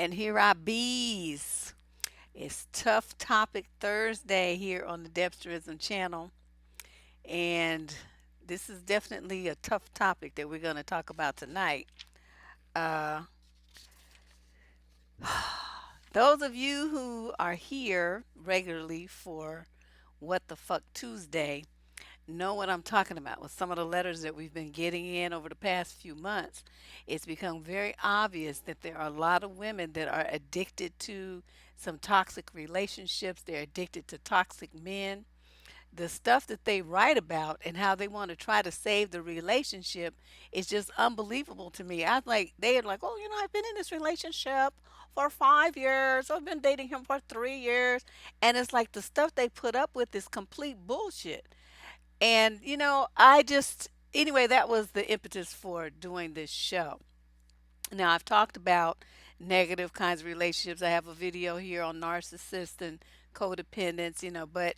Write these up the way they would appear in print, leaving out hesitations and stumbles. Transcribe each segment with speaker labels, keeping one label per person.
Speaker 1: And here I bees. It's Tough Topic Thursday here on the Debsterism channel. And this is definitely a tough topic that we're going to talk about tonight. Uh, those of you who are here regularly for What the Fuck Tuesday know what I'm talking about. With some of the letters that we've been getting in over the past few months, it's become very obvious that there are a lot of women that are addicted to some toxic relationships. They're addicted to toxic men. The stuff that they write about and how they want to try to save the relationship is just unbelievable to me. I like they're like, oh, I've been in this relationship for 5 years. I've been dating him for 3 years, and it's like the stuff they put up with is complete bullshit. And, I just, anyway, that was the impetus for doing this show. Now, I've talked about negative kinds of relationships. I have a video here on narcissists and codependence, but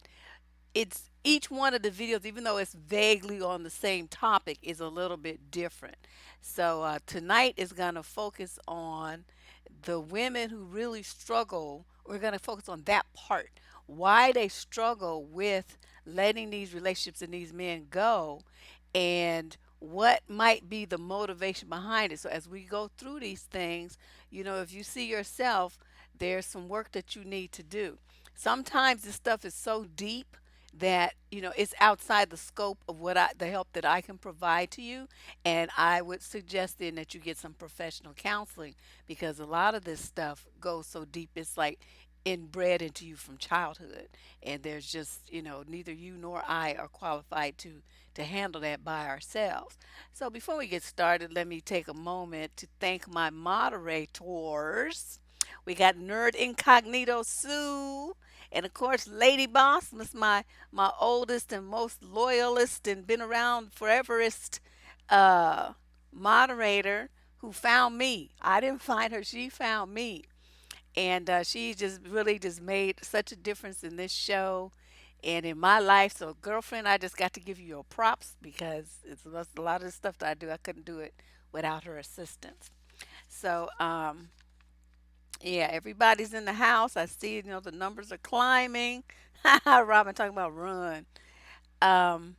Speaker 1: it's each one of the videos, even though it's vaguely on the same topic, is a little bit different. So, tonight is going to focus on the women who really struggle. We're going to focus on that part, why they struggle with letting these relationships and these men go, and what might be the motivation behind it. So as we go through these things, if you see yourself, there's some work that you need to do. Sometimes this stuff is so deep that it's outside the scope of the help that I can provide to you, and I would suggest then that you get some professional counseling, because a lot of this stuff goes so deep, it's like inbred into you from childhood, and there's just neither you nor I are qualified to handle that by ourselves. So before we get started, let me take a moment to thank my moderators. We got Nerd Incognito Sue, and of course Lady Boss, was my oldest and most loyalist and been around foreverest uh, moderator, who found me. I didn't find her; she found me, and she just really just made such a difference in this show and in my life. So, girlfriend, I just got to give you your props, because it's a lot of the stuff that I do. I couldn't do it without her assistance. So, yeah, everybody's in the house. I see, the numbers are climbing. Robin talking about run. Um,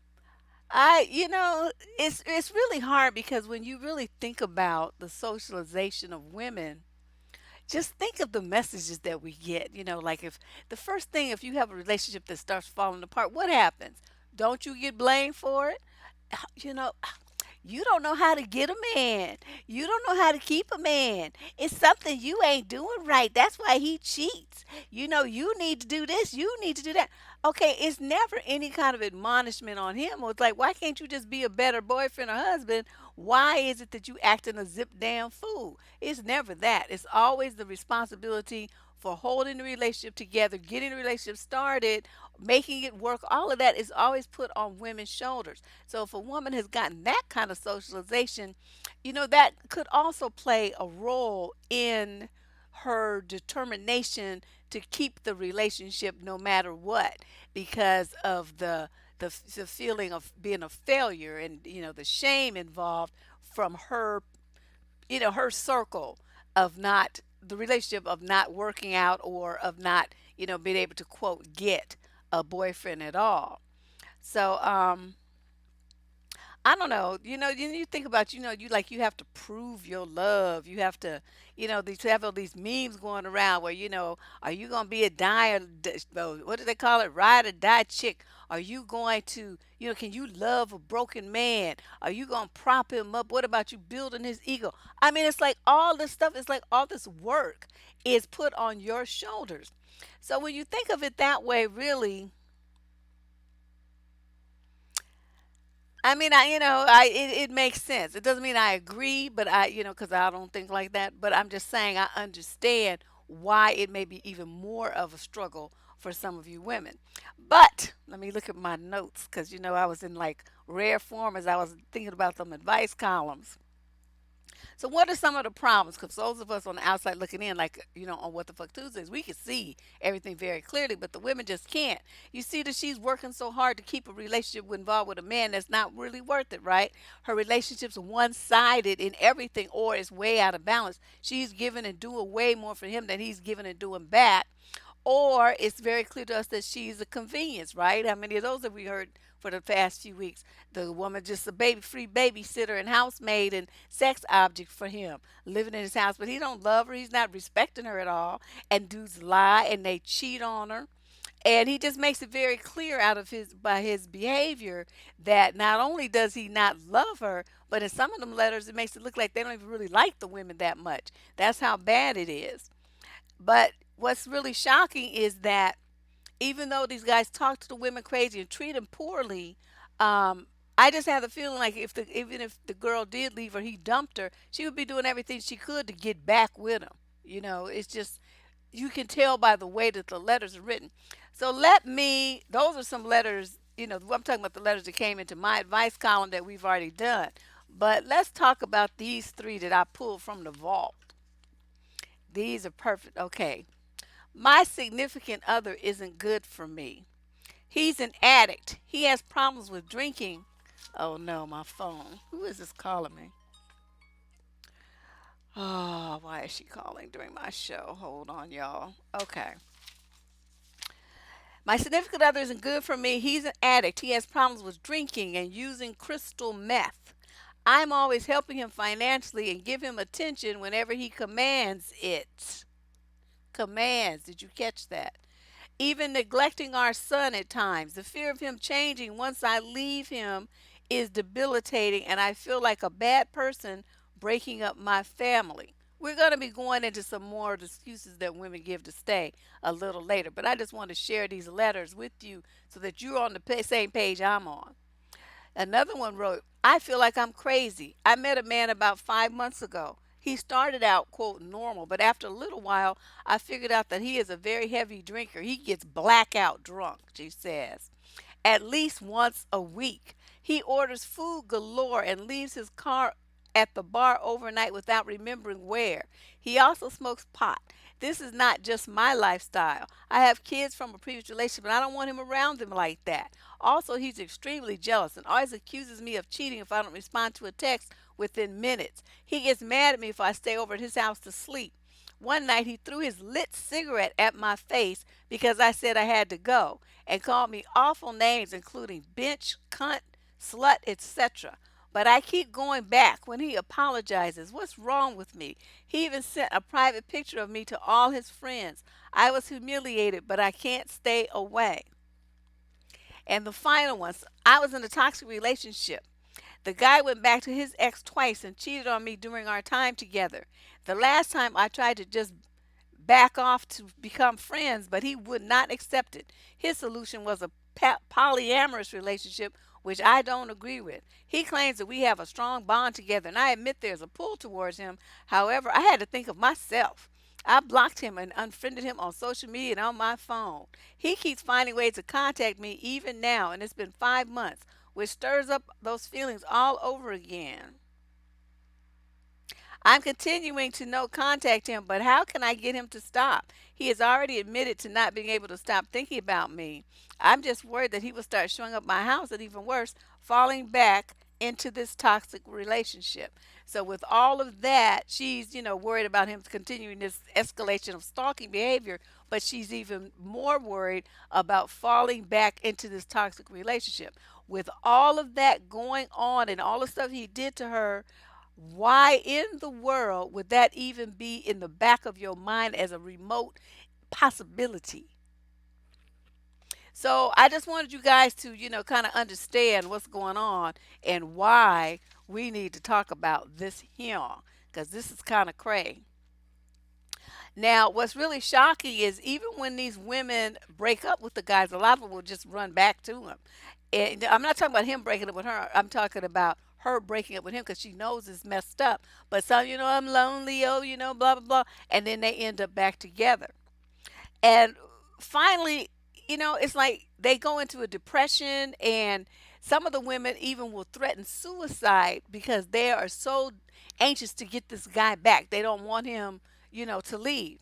Speaker 1: it's really hard, because when you really think about the socialization of women, just think of the messages that we get. Like, if the first thing, if you have a relationship that starts falling apart, what happens? Don't you get blamed for it? You know, you don't know how to get a man. You don't know how to keep a man. It's something you ain't doing right. That's why he cheats. You need to do this. You need to do that. Okay, it's never any kind of admonishment on him. Or it's like, why can't you just be a better boyfriend or husband? Why is it that you acting a zip damn fool? It's never that. It's always the responsibility for holding the relationship together, getting the relationship started, making it work. All of that is always put on women's shoulders. So if a woman has gotten that kind of socialization, that could also play a role in her determination to keep the relationship no matter what, because of the feeling of being a failure, and the shame involved from her circle of not the relationship of not working out, or of not being able to quote get a boyfriend at all. So I don't know. You think about, you have to prove your love. You have to, these have all these memes going around where, are you gonna be a die or what do they call it? Ride or die chick? Are you going to, can you love a broken man? Are you gonna prop him up? What about you building his ego? I mean, it's like all this stuff. It's like all this work is put on your shoulders. So when you think of it that way, really, I mean, it makes sense. It doesn't mean I agree, but because I don't think like that. But I'm just saying I understand why it may be even more of a struggle for some of you women. But let me look at my notes, because I was in like rare form as I was thinking about some advice columns. So what are some of the problems? Because those of us on the outside looking in, like, on What the Fuck Tuesdays, we can see everything very clearly, but the women just can't. You see that she's working so hard to keep a relationship involved with a man that's not really worth it, right? Her relationship's one-sided in everything, or it's way out of balance. She's giving and doing way more for him than he's giving and doing back, or it's very clear to us that she's a convenience, right? How many of those have we heard for the past few weeks? The woman just a baby free babysitter and housemaid and sex object for him, living in his house, but he don't love her. He's not respecting her at all. And dudes lie and they cheat on her. And he just makes it very clear out of his by his behavior that not only does he not love her, but in some of them letters it makes it look like they don't even really like the women that much. That's how bad it is. But what's really shocking is that even though these guys talk to the women crazy and treat them poorly, um, I just have the feeling like even if the girl did leave or he dumped her, she would be doing everything she could to get back with him. It's just you can tell by the way that the letters are written. So those are some letters. I'm talking about the letters that came into my advice column that we've already done. But let's talk about these three that I pulled from the vault. These are perfect. Okay. My significant other isn't good for me. He's an addict. He has problems with drinking. Oh no, my phone. Who is this calling me? Oh, why is she calling during my show? Hold on, y'all. Okay. My significant other isn't good for me. He's an addict. He has problems with drinking and using crystal meth. I'm always helping him financially and give him attention whenever he commands it. Commands. Did you catch that? Even neglecting our son at times. The fear of him changing once I leave him is debilitating, and I feel like a bad person breaking up my family. We're going to be going into some more of the excuses that women give to stay a little later, but I just want to share these letters with you so that you're on the same page I'm on. Another one wrote, I feel like I'm crazy. I met a man about 5 months ago. He started out, quote, normal, but after a little while, I figured out that he is a very heavy drinker. He gets blackout drunk, she says, at least once a week. He orders food galore and leaves his car at the bar overnight without remembering where. He also smokes pot. This is not just my lifestyle. I have kids from a previous relationship, and I don't want him around them like that. Also, he's extremely jealous and always accuses me of cheating if I don't respond to a text within minutes. He gets mad at me if I stay over at his house to sleep. One night he threw his lit cigarette at my face because I said I had to go and called me awful names including bitch, cunt, slut, etc. But I keep going back when he apologizes. What's wrong with me? He even sent a private picture of me to all his friends. I was humiliated, but I can't stay away. And the final one, I was in a toxic relationship. The guy went back to his ex twice and cheated on me during our time together. The last time I tried to just back off to become friends, but he would not accept it. His solution was a polyamorous relationship, which I don't agree with. He claims that we have a strong bond together, and I admit there's a pull towards him. However, I had to think of myself. I blocked him and unfriended him on social media and on my phone. He keeps finding ways to contact me even now, and it's been 5 months, which stirs up those feelings all over again. I'm continuing to no contact him, but how can I get him to stop? He has already admitted to not being able to stop thinking about me. I'm just worried that he will start showing up at my house and even worse, falling back into this toxic relationship. So with all of that, she's, worried about him continuing this escalation of stalking behavior, but she's even more worried about falling back into this toxic relationship. With all of that going on and all the stuff he did to her, why in the world would that even be in the back of your mind as a remote possibility? So I just wanted you guys to, kind of understand what's going on and why we need to talk about this here, because this is kind of cray. Now, what's really shocking is even when these women break up with the guys, a lot of them will just run back to him. And I'm not talking about him breaking up with her. I'm talking about her breaking up with him because she knows it's messed up. But some, I'm lonely, oh, blah, blah, blah. And then they end up back together. And finally, it's like they go into a depression and Some of the women even will threaten suicide because they are so anxious to get this guy back. They don't want him, to leave.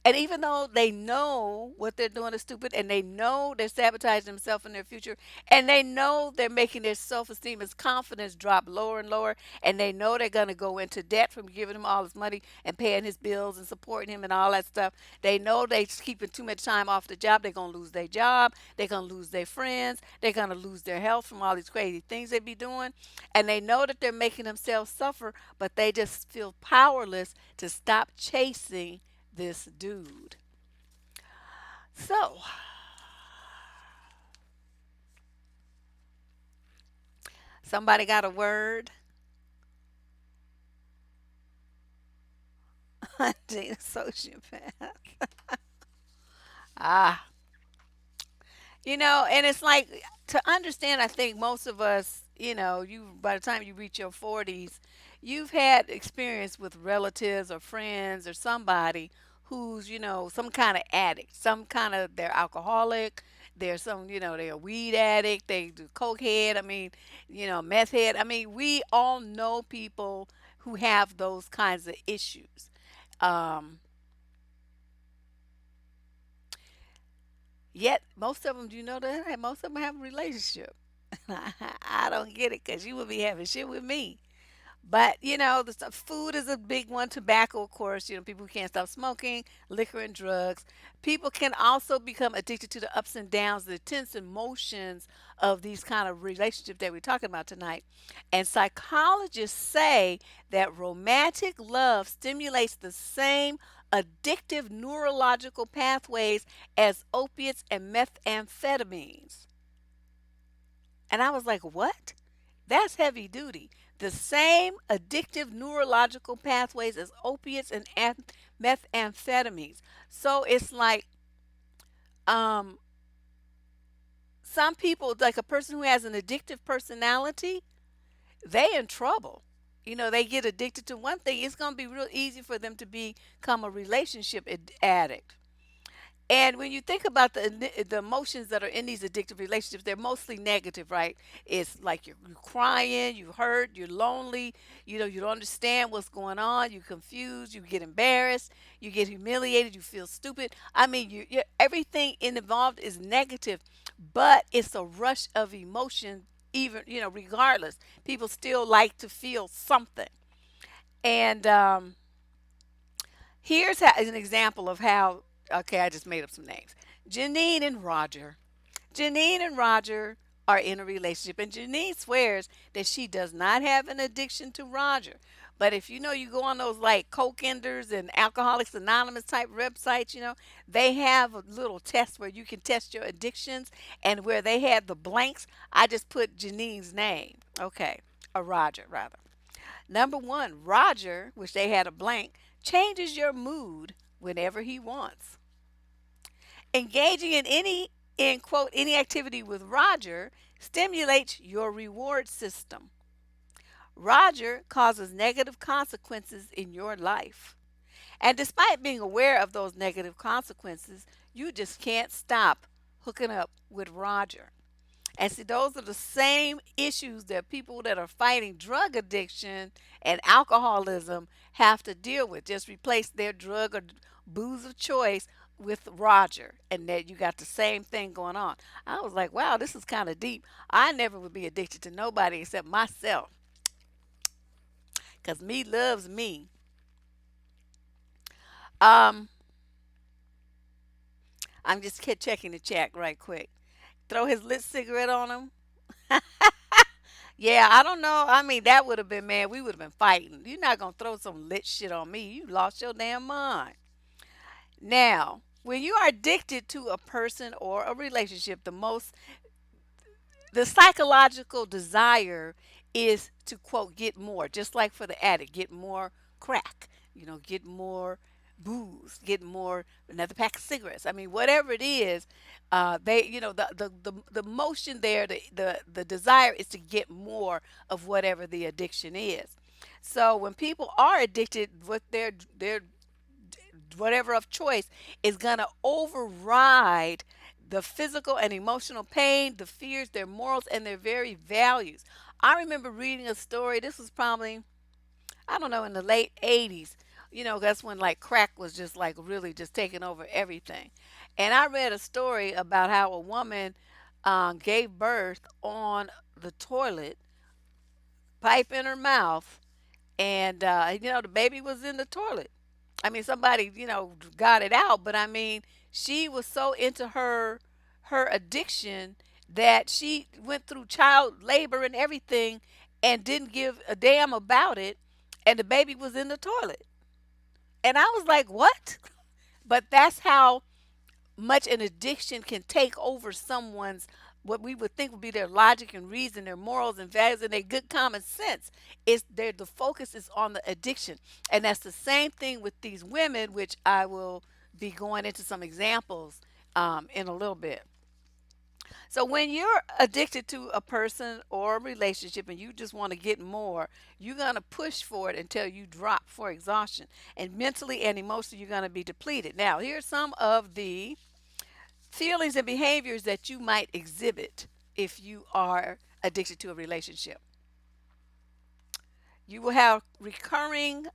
Speaker 1: And even though they know what they're doing is stupid and they know they're sabotaging themselves in their future and they know they're making their self-esteem, his confidence drop lower and lower, and they know they're going to go into debt from giving him all his money and paying his bills and supporting him and all that stuff. They know they're keeping too much time off the job. They're going to lose their job. They're going to lose their friends. They're going to lose their health from all these crazy things they be doing. And they know that they're making themselves suffer, but they just feel powerless to stop chasing this dude. So, somebody got a word? Date a sociopath. Ah, and it's like to understand, I think most of us, you by the time you reach your 40s, you've had experience with relatives or friends or somebody who's, some kind of addict, some kind of they're alcoholic, they're some, they're a weed addict, they do coke head, I mean, meth head. I mean, we all know people who have those kinds of issues. Um, Yet most of them, do you know that? Hey, most of them have a relationship. I don't get it because you would be having shit with me. But the stuff, food is a big one. Tobacco, of course. People who can't stop smoking, liquor, and drugs. People can also become addicted to the ups and downs, the tense emotions of these kind of relationships that we're talking about tonight. And psychologists say that romantic love stimulates the same addictive neurological pathways as opiates and methamphetamines. And I was like, what? That's heavy duty. The same addictive neurological pathways as opiates and methamphetamines. So it's like um, some people, like a person who has an addictive personality, they in trouble. They get addicted to one thing. It's going to be real easy for them to become a relationship addict. And when you think about the emotions that are in these addictive relationships, they're mostly negative, right? It's like you're crying, you hurt, you're lonely, you don't understand what's going on, you're confused, you get embarrassed, you get humiliated, you feel stupid. I mean, everything involved is negative, but it's a rush of emotion, even regardless. People still like to feel something, and here's an example of how, okay, I just made up some names. Janine and Roger. Janine and Roger are in a relationship, and Janine swears that she does not have an addiction to Roger. But if you go on those like Coke Enders and Alcoholics Anonymous type websites, they have a little test where you can test your addictions, and where they had the blanks, I just put Janine's name. Okay, or Roger rather. Number one, Roger, which they had a blank, changes your mood whenever he wants. Engaging in quote any activity with Roger stimulates your reward system. Roger causes negative consequences in your life. And despite being aware of those negative consequences, you just can't stop hooking up with Roger. And see, those are the same issues that people that are fighting drug addiction and alcoholism have to deal with. Just replace their drug or booze of choice with Roger, and that you got the same thing going on. I was like, wow, this is kind of deep. I never would be addicted to nobody except myself, because me loves me. Um, I'm just checking the chat right quick. Throw his lit cigarette on him. Yeah, I don't know. I mean, that would have been, man, we would have been fighting. You're not going to throw some lit shit on me. You lost your damn mind. Now, when you are addicted to a person or a relationship, the psychological desire is to quote get more, just like for the addict, get more crack, get more booze, get more another pack of cigarettes. I mean, whatever it is, they the motion there, the desire is to get more of whatever the addiction is. So when people are addicted, what their whatever of choice is going to override the physical and emotional pain, the fears, their morals, and their very values. I remember reading a story. This was probably, I don't know, in the late 80s. You know, that's when like crack was just like really just taking over everything. And I read a story about how a woman gave birth on the toilet, pipe in her mouth, and the baby was in the toilet. I mean, somebody got it out, but I mean, she was so into her addiction that she went through child labor and everything, and didn't give a damn about it, and the baby was in the toilet. And I was like, what? But that's how much an addiction can take over someone's, what we would think would be their logic and reason, their morals and values, and their good common sense. Is there, the focus is on the addiction. And that's the same thing with these women, which I will be going into some examples in a little bit. So when you're addicted to a person or a relationship and you just want to get more, you're going to push for it until you drop for exhaustion. And mentally and emotionally, you're going to be depleted. Now, here's some of the feelings and behaviors that you might exhibit if you are addicted to a relationship. You will have recurring,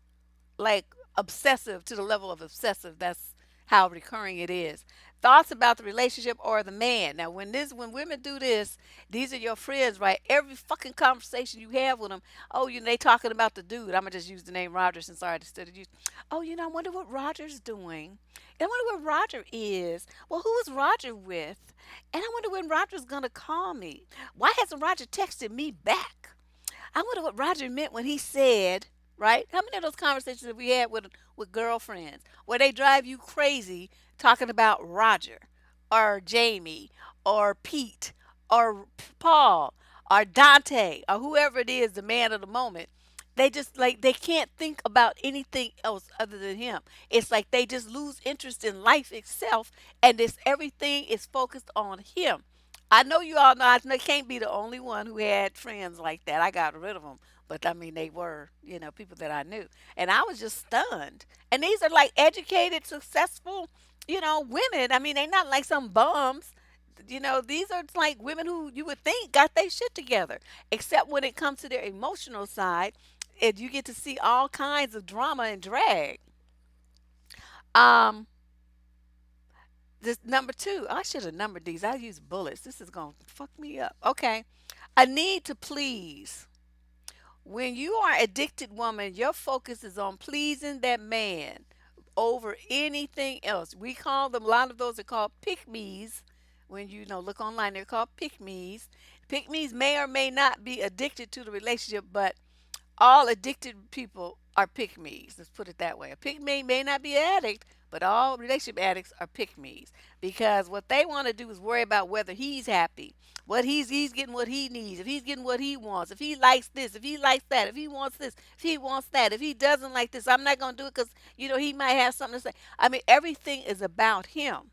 Speaker 1: like obsessive, to the level of obsessive. That's how recurring it is. Thoughts about the relationship or the man. Now, when women do this, these are your friends, right? Every fucking conversation you have with them, oh, they talking about the dude. I'm gonna just use the name Roger since I instead of use. Oh, I wonder what Roger's doing. And I wonder where Roger is. Well, who is Roger with? And I wonder when Roger's gonna call me. Why hasn't Roger texted me back? I wonder what Roger meant when he said, right? How many of those conversations have we had with girlfriends where they drive you crazy talking about Roger or Jamie or Pete or Paul or Dante or whoever it is, the man of the moment? They just like they can't think about anything else other than him. It's like they just lose interest in life itself, and this everything is focused on him. I know you all know I can't be the only one who had friends like that. I got rid of them, but I mean they were, people that I knew, and I was just stunned. And these are like educated, successful, women. I mean, they not like some bums. These are like women who you would think got their shit together, except when it comes to their emotional side, and you get to see all kinds of drama and drag. Um, this number two, I should have numbered these. I use bullets. This is gonna fuck me up. Okay. A need to please. When you are addicted woman, your focus is on pleasing that man over anything else. We call them, a lot of those are called pick me's. When look online, they're called pick me's. Pick me's may or may not be addicted to the relationship, but all addicted people are pick me's. Let's put it that way. A pick me may not be an addict, but all relationship addicts are pick me's, because what they want to do is worry about whether he's happy, what he's getting what he needs, if he's getting what he wants, if he likes this, if he likes that, if he wants this, if he wants that, if he doesn't like this, I'm not gonna do it because he might have something to say. I mean, everything is about him.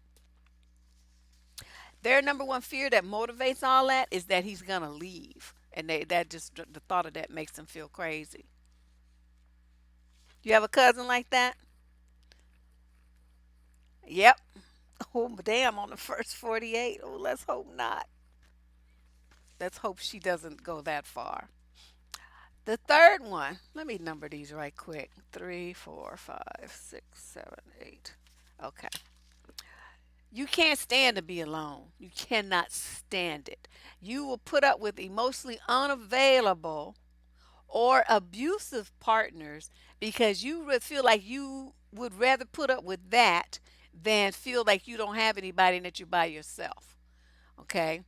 Speaker 1: Their number one fear that motivates all that is that he's gonna leave, and that just the thought of that makes them feel crazy. You have a cousin like that? Yep. Oh, damn, on the first 48. Oh, let's hope not. Let's hope she doesn't go that far. The third one, let me number these right quick: three, four, five, six, seven, eight. Okay. You can't stand to be alone. You cannot stand it. You will put up with emotionally unavailable or abusive partners because you would feel like you would rather put up with that than feel like you don't have anybody and that you're by yourself. Okay.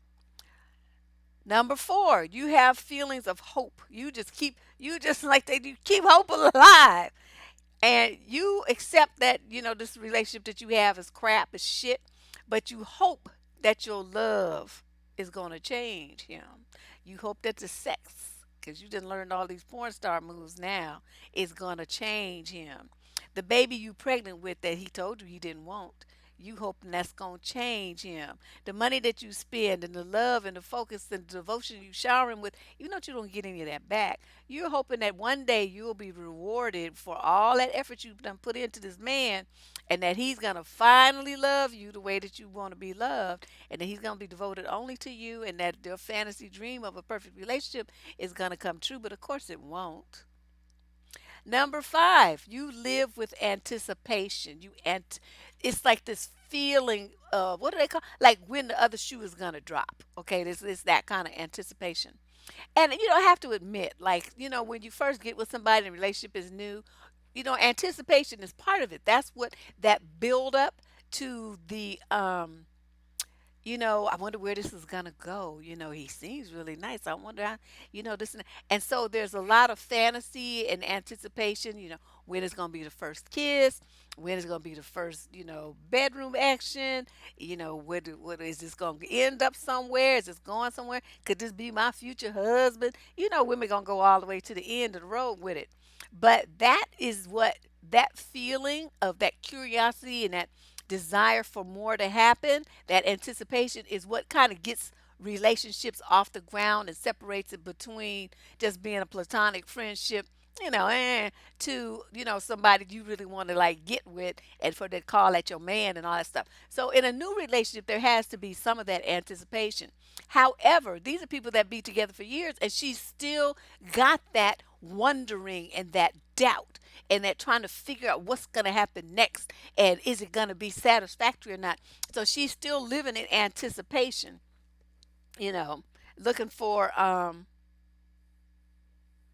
Speaker 1: Number four, you have feelings of hope. You just like they you keep hope alive. And you accept that, this relationship that you have is crap, is shit, but you hope that your love is going to change him. You hope that the sex, because you didn't learn all these porn star moves now, is going to change him. The baby you pregnant with that he told you he didn't want, you hoping that's going to change him. The money that you spend and the love and the focus and the devotion you shower him with, you know you don't get any of that back. You're hoping that one day you'll be rewarded for all that effort you've done put into this man, and that he's going to finally love you the way that you want to be loved, and that he's going to be devoted only to you, and that their fantasy dream of a perfect relationship is going to come true. But of course it won't. Number five, you live with anticipation. It's like this feeling of, what do they call, like when the other shoe is gonna drop. Okay, this is that kind of anticipation. And you don't have to admit, like, when you first get with somebody and the relationship is new, anticipation is part of it. That's what that build up to the I wonder where this is gonna go. He seems really nice. I wonder how, this and so there's a lot of fantasy and anticipation, when it's gonna be the first kiss, when it's gonna be the first, bedroom action, what is this gonna end up somewhere? Is this going somewhere? Could this be my future husband? Women gonna go all the way to the end of the road with it. But that is what that feeling of that curiosity and that desire for more to happen, that anticipation is what kind of gets relationships off the ground and separates it between just being a platonic friendship, to, somebody you really want to like get with and for the call at your man and all that stuff. So in a new relationship, there has to be some of that anticipation. However, these are people that be together for years and she's still got that wondering and that doubt and that trying to figure out what's going to happen next and is it going to be satisfactory or not. So she's still living in anticipation, you know, looking for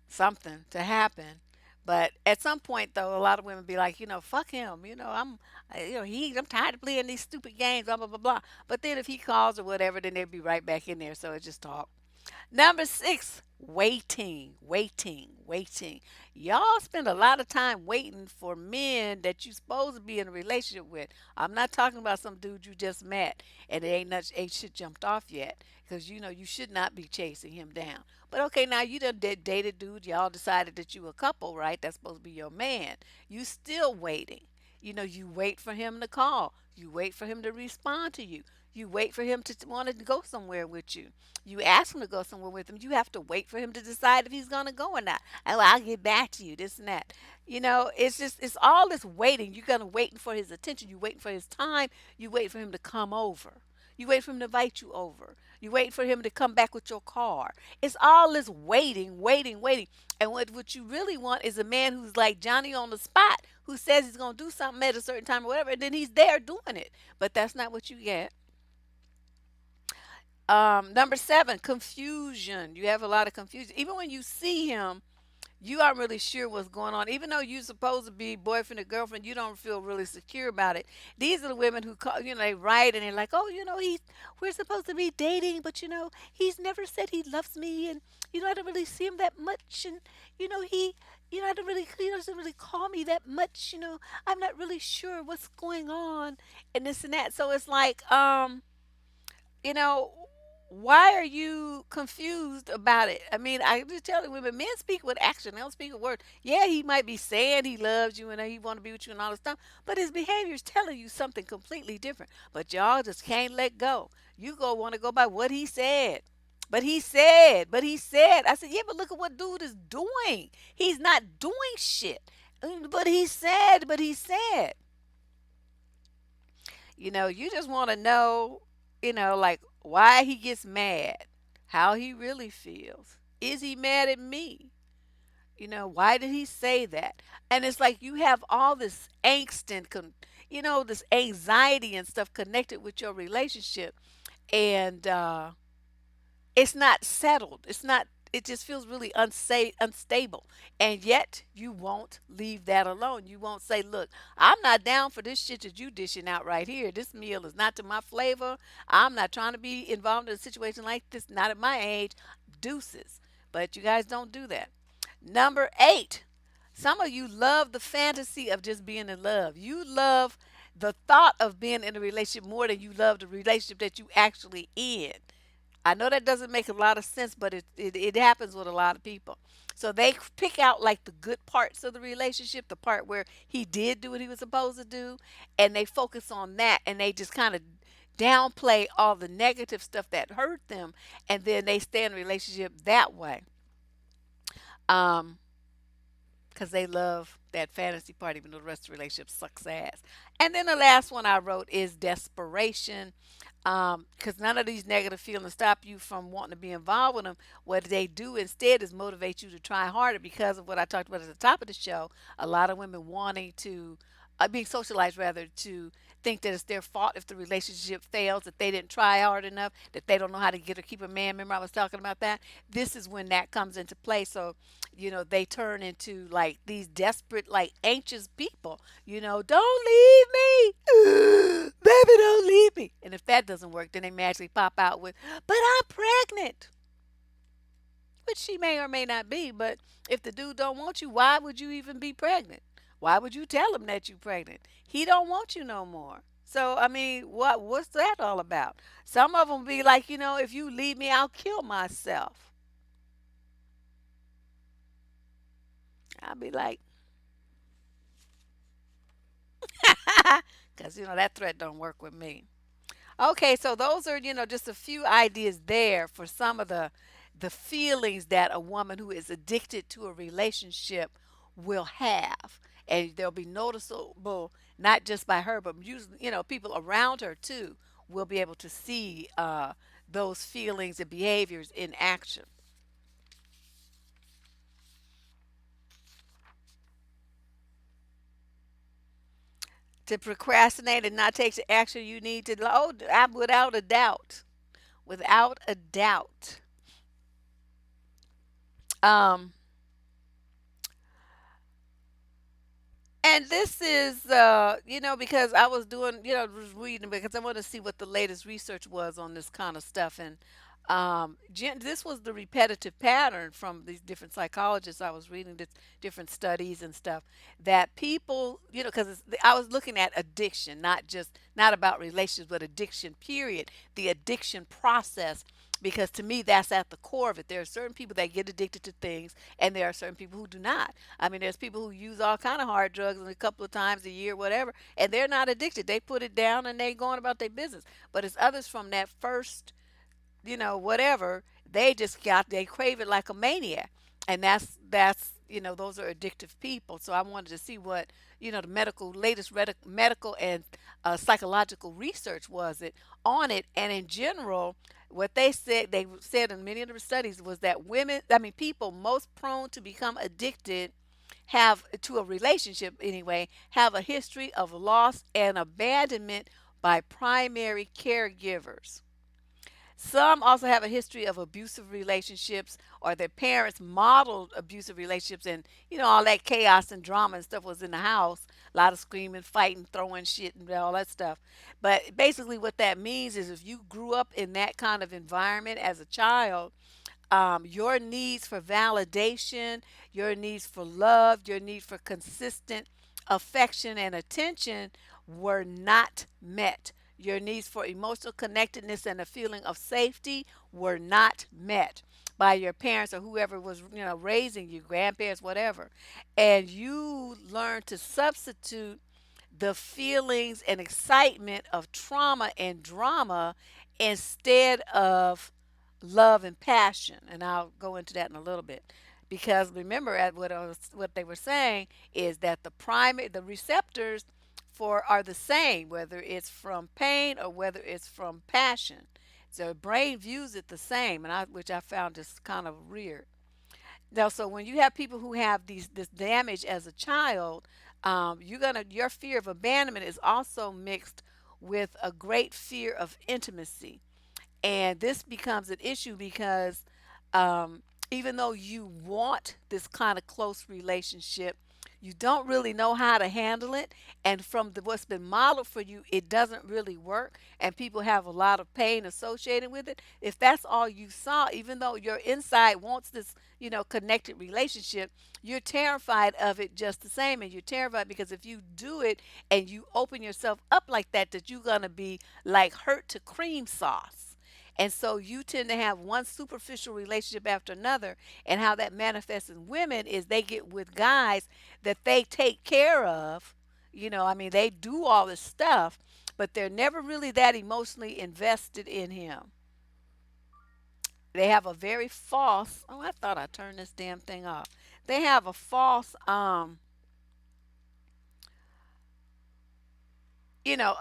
Speaker 1: something to happen. But at some point, though, a lot of women be like, fuck him. I'm tired of playing these stupid games, blah blah blah blah. But then if he calls or whatever, then they'll be right back in there. So it's just talk. Number six, waiting, waiting, waiting. Y'all spend a lot of time waiting for men that you supposed to be in a relationship with. I'm not talking about some dude you just met and it ain't shit jumped off yet. Because you should not be chasing him down. But okay, now you done dated dude, y'all decided that you a couple, right? That's supposed to be your man. You still waiting. You wait for him to call. You wait for him to respond to you. You wait for him to want to go somewhere with you. You ask him to go somewhere with him. You have to wait for him to decide if he's going to go or not. Oh, I'll get back to you, this and that. It's all this waiting. You're going to waiting for his attention. You waiting for his time. You wait for him to come over. You wait for him to invite you over. You wait for him to come back with your car. It's all this waiting, waiting, waiting. And what you really want is a man who's like Johnny on the spot, who says he's going to do something at a certain time or whatever, and then he's there doing it. But that's not what you get. Number seven, confusion. You have a lot of confusion. Even when you see him, you aren't really sure what's going on. Even though you're supposed to be boyfriend or girlfriend, you don't feel really secure about it. These are the women who call, they write and they're like, oh, we're supposed to be dating, but he's never said he loves me, and I don't really see him that much, and he, I don't really, he doesn't really call me that much, I'm not really sure what's going on, and this and that. So it's like, you know, why are you confused about it? I mean, I just tell the women, men speak with action. They don't speak with words. Yeah, he might be saying he loves you and he want to be with you and all this stuff, but his behavior is telling you something completely different. But y'all just can't let go. You go want to go by what he said. But he said. I said, yeah, but look at what dude is doing. He's not doing shit. But he said. You just want to know, like why he gets mad, how he really feels. Is he mad at me? Why did he say that? And it's like you have all this angst and, this anxiety and stuff connected with your relationship. And it's not settled. It just feels really unstable. And yet you won't leave that alone. You won't say, look, I'm not down for this shit that you dishing out right here. This meal is not to my flavor. I'm not trying to be involved in a situation like this, not at my age. Deuces. But you guys don't do that. Number eight, some of you love the fantasy of just being in love. You love the thought of being in a relationship more than you love the relationship that you actually in. I know that doesn't make a lot of sense, but it happens with a lot of people. So they pick out like the good parts of the relationship, the part where he did do what he was supposed to do, and they focus on that, and they just kind of downplay all the negative stuff that hurt them, and then they stay in a relationship that way. Um, because they love that fantasy part, even though the rest of the relationship sucks ass. And then the last one I wrote is desperation. Because none of these negative feelings stop you from wanting to be involved with them. What they do instead is motivate you to try harder because of what I talked about at the top of the show. A lot of women wanting to, being socialized rather, to think that it's their fault if the relationship fails, that they didn't try hard enough, that they don't know how to get or keep a man. Remember, I was talking about that? This is when that comes into play. So, they turn into like these desperate, like anxious people. Don't leave me. Baby, don't leave me. And if that doesn't work, then they magically pop out with, but I'm pregnant, which she may or may not be. But if the dude don't want you, why would you even be pregnant? Why would you tell him that you're pregnant? He don't want you no more. So I mean, what's that all about? Some of them be like, if you leave me, I'll kill myself. I'll be like, because that threat don't work with me. Okay, so those are, just a few ideas there for some of the feelings that a woman who is addicted to a relationship will have. And they'll be noticeable not just by her, but usually, people around her too will be able to see those feelings and behaviors in action. To procrastinate and not take the action you need to, oh, without a doubt. Without a doubt. Um, And this is, because I was doing, was reading because I want to see what the latest research was on this kind of stuff. And this was the repetitive pattern from these different psychologists. I was reading this different studies and stuff that people, because I was looking at addiction, not about relationships, but addiction, period, the addiction process. Because to me, that's at the core of it. There are certain people that get addicted to things, and there are certain people who do not. I mean, there's people who use all kind of hard drugs a couple of times a year, whatever, and they're not addicted. They put it down and they going about their business. But it's others from that first, whatever, they crave it like a maniac. And that's those are addictive people. So I wanted to see what, the latest medical and psychological research was it on it. And in general, what they said in many of the studies was that people most prone to become addicted have to a relationship anyway, have a history of loss and abandonment by primary caregivers. Some also have a history of abusive relationships, or their parents modeled abusive relationships, and all that chaos and drama and stuff was in the house. A lot of screaming, fighting, throwing shit, and all that stuff. But basically, what that means is if you grew up in that kind of environment as a child, your needs for validation, your needs for love, your need for consistent affection and attention were not met. Your needs for emotional connectedness and a feeling of safety were not met by your parents or whoever was, raising you, grandparents, whatever. And you learn to substitute the feelings and excitement of trauma and drama instead of love and passion. And I'll go into that in a little bit. Because remember, what they were saying is that the receptors for are the same, whether it's from pain or whether it's from passion. So the brain views it the same, which I found just kind of weird. Now, so when you have people who have this damage as a child, your fear of abandonment is also mixed with a great fear of intimacy. And this becomes an issue because um, even though you want this kind of close relationship, you don't really know how to handle it. And from what's been modeled for you, it doesn't really work. And people have a lot of pain associated with it. If that's all you saw, even though your inside wants this, connected relationship, you're terrified of it just the same. And you're terrified because if you do it and you open yourself up like that, that you're going to be like hurt to cream sauce. And so you tend to have one superficial relationship after another. And how that manifests in women is they get with guys that they take care of. I mean, they do all this stuff, but they're never really that emotionally invested in him. They have a very false, oh, I thought I turned this damn thing off. They have a false, a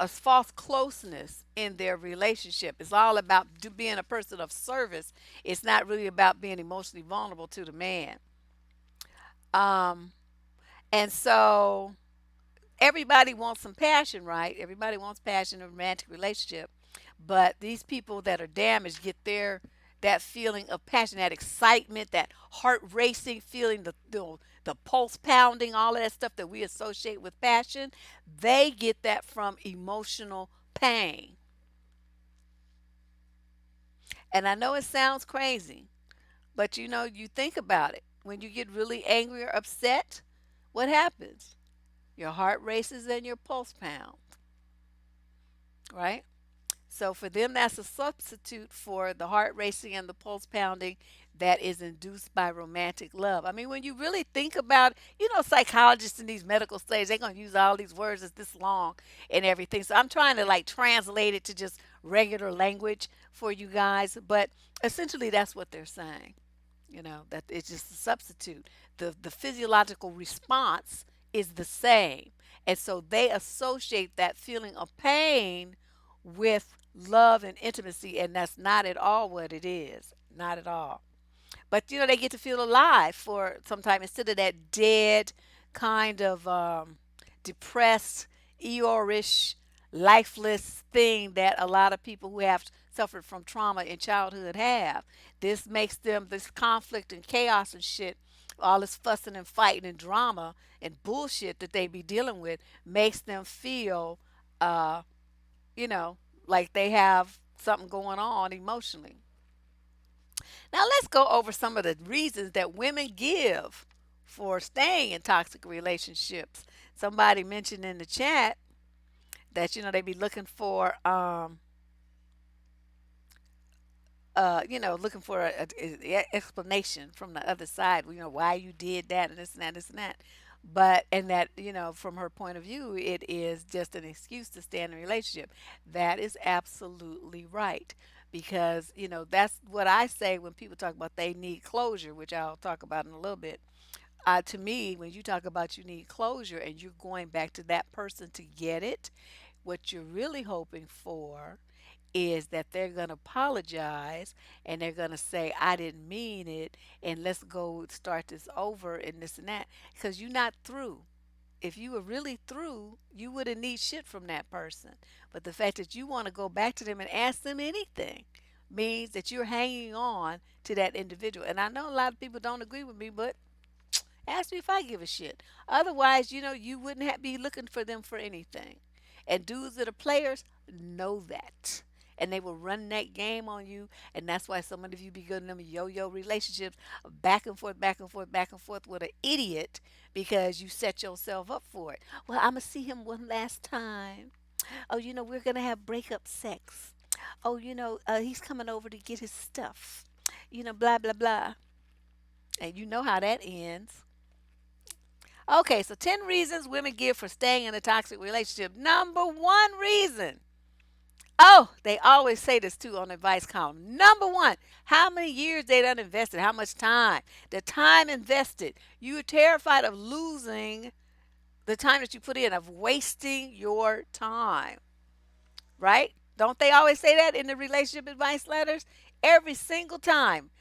Speaker 1: false closeness in their relationship. It's all about being a person of service. It's not really about being emotionally vulnerable to the man. Um, and so everybody wants some passion, right? Everybody wants passion in a romantic relationship. But these people that are damaged get that feeling of passion, that excitement, that heart racing feeling, the pulse pounding, all of that stuff that we associate with passion. They get that from emotional pain. And I know it sounds crazy, but you think about it. When you get really angry or upset, what happens? Your heart races and your pulse pounds, right? So for them, that's a substitute for the heart racing and the pulse pounding that is induced by romantic love. I mean, when you really think about, psychologists in these medical studies, they're going to use all these words that's this long and everything. So I'm trying to like translate it to just regular language for you guys, but essentially that's what they're saying. That it's just a substitute. The physiological response is the same. And so they associate that feeling of pain with love and intimacy, and that's not at all what it is. Not at all. But they get to feel alive for some time instead of that dead kind of depressed, Eeyore-ish, lifeless thing that a lot of people who have suffered from trauma in childhood have. This makes them, this conflict and chaos and shit, all this fussing and fighting and drama and bullshit that they be dealing with makes them feel, uh, you know, like they have something going on emotionally. Now, let's go over some of the reasons that women give for staying in toxic relationships. Somebody mentioned in the chat that, they be looking for, looking for a explanation from the other side, why you did that and this and that, this and that. But, and that, from her point of view, it is just an excuse to stay in a relationship. That is absolutely right. Because, that's what I say when people talk about they need closure, which I'll talk about in a little bit. To me, when you talk about you need closure and you're going back to that person to get it, what you're really hoping for is that they're going to apologize and they're going to say, I didn't mean it, and let's go start this over and this and that. Because you're not through. If you were really through, you wouldn't need shit from that person. But the fact that you want to go back to them and ask them anything means that you're hanging on to that individual. And I know a lot of people don't agree with me, but ask me if I give a shit. Otherwise, you wouldn't be looking for them for anything. And dudes that are players know that. And they will run that game on you. And that's why some of you be good in them yo-yo relationships, back and forth, back and forth, back and forth with an idiot because you set yourself up for it. Well, I'm going to see him one last time. Oh, we're going to have breakup sex. Oh, he's coming over to get his stuff. Blah, blah, blah. And you know how that ends. Okay, so 10 reasons women give for staying in a toxic relationship. Number one reason. Oh, they always say this too on the advice column. Number one, how many years they done invested, how much time. The time invested. You're terrified of losing the time that you put in, of wasting your time, right? Don't they always say that in the relationship advice letters? Every single time.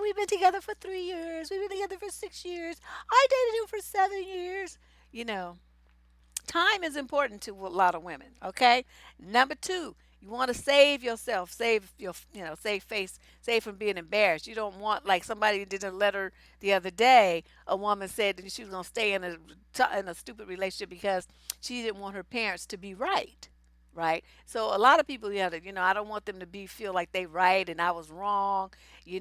Speaker 1: We've been together for 3 years. We've been together for 6 years. I dated him for 7 years. You know, time is important to a lot of women. Okay. Number two, you want to save yourself, save your, save face, save from being embarrassed. You don't want, like somebody did a letter the other day. A woman said that she was going to stay in a stupid relationship because she didn't want her parents to be right. right? So a lot of people, yeah, I don't want them to be feel like they right and I was wrong,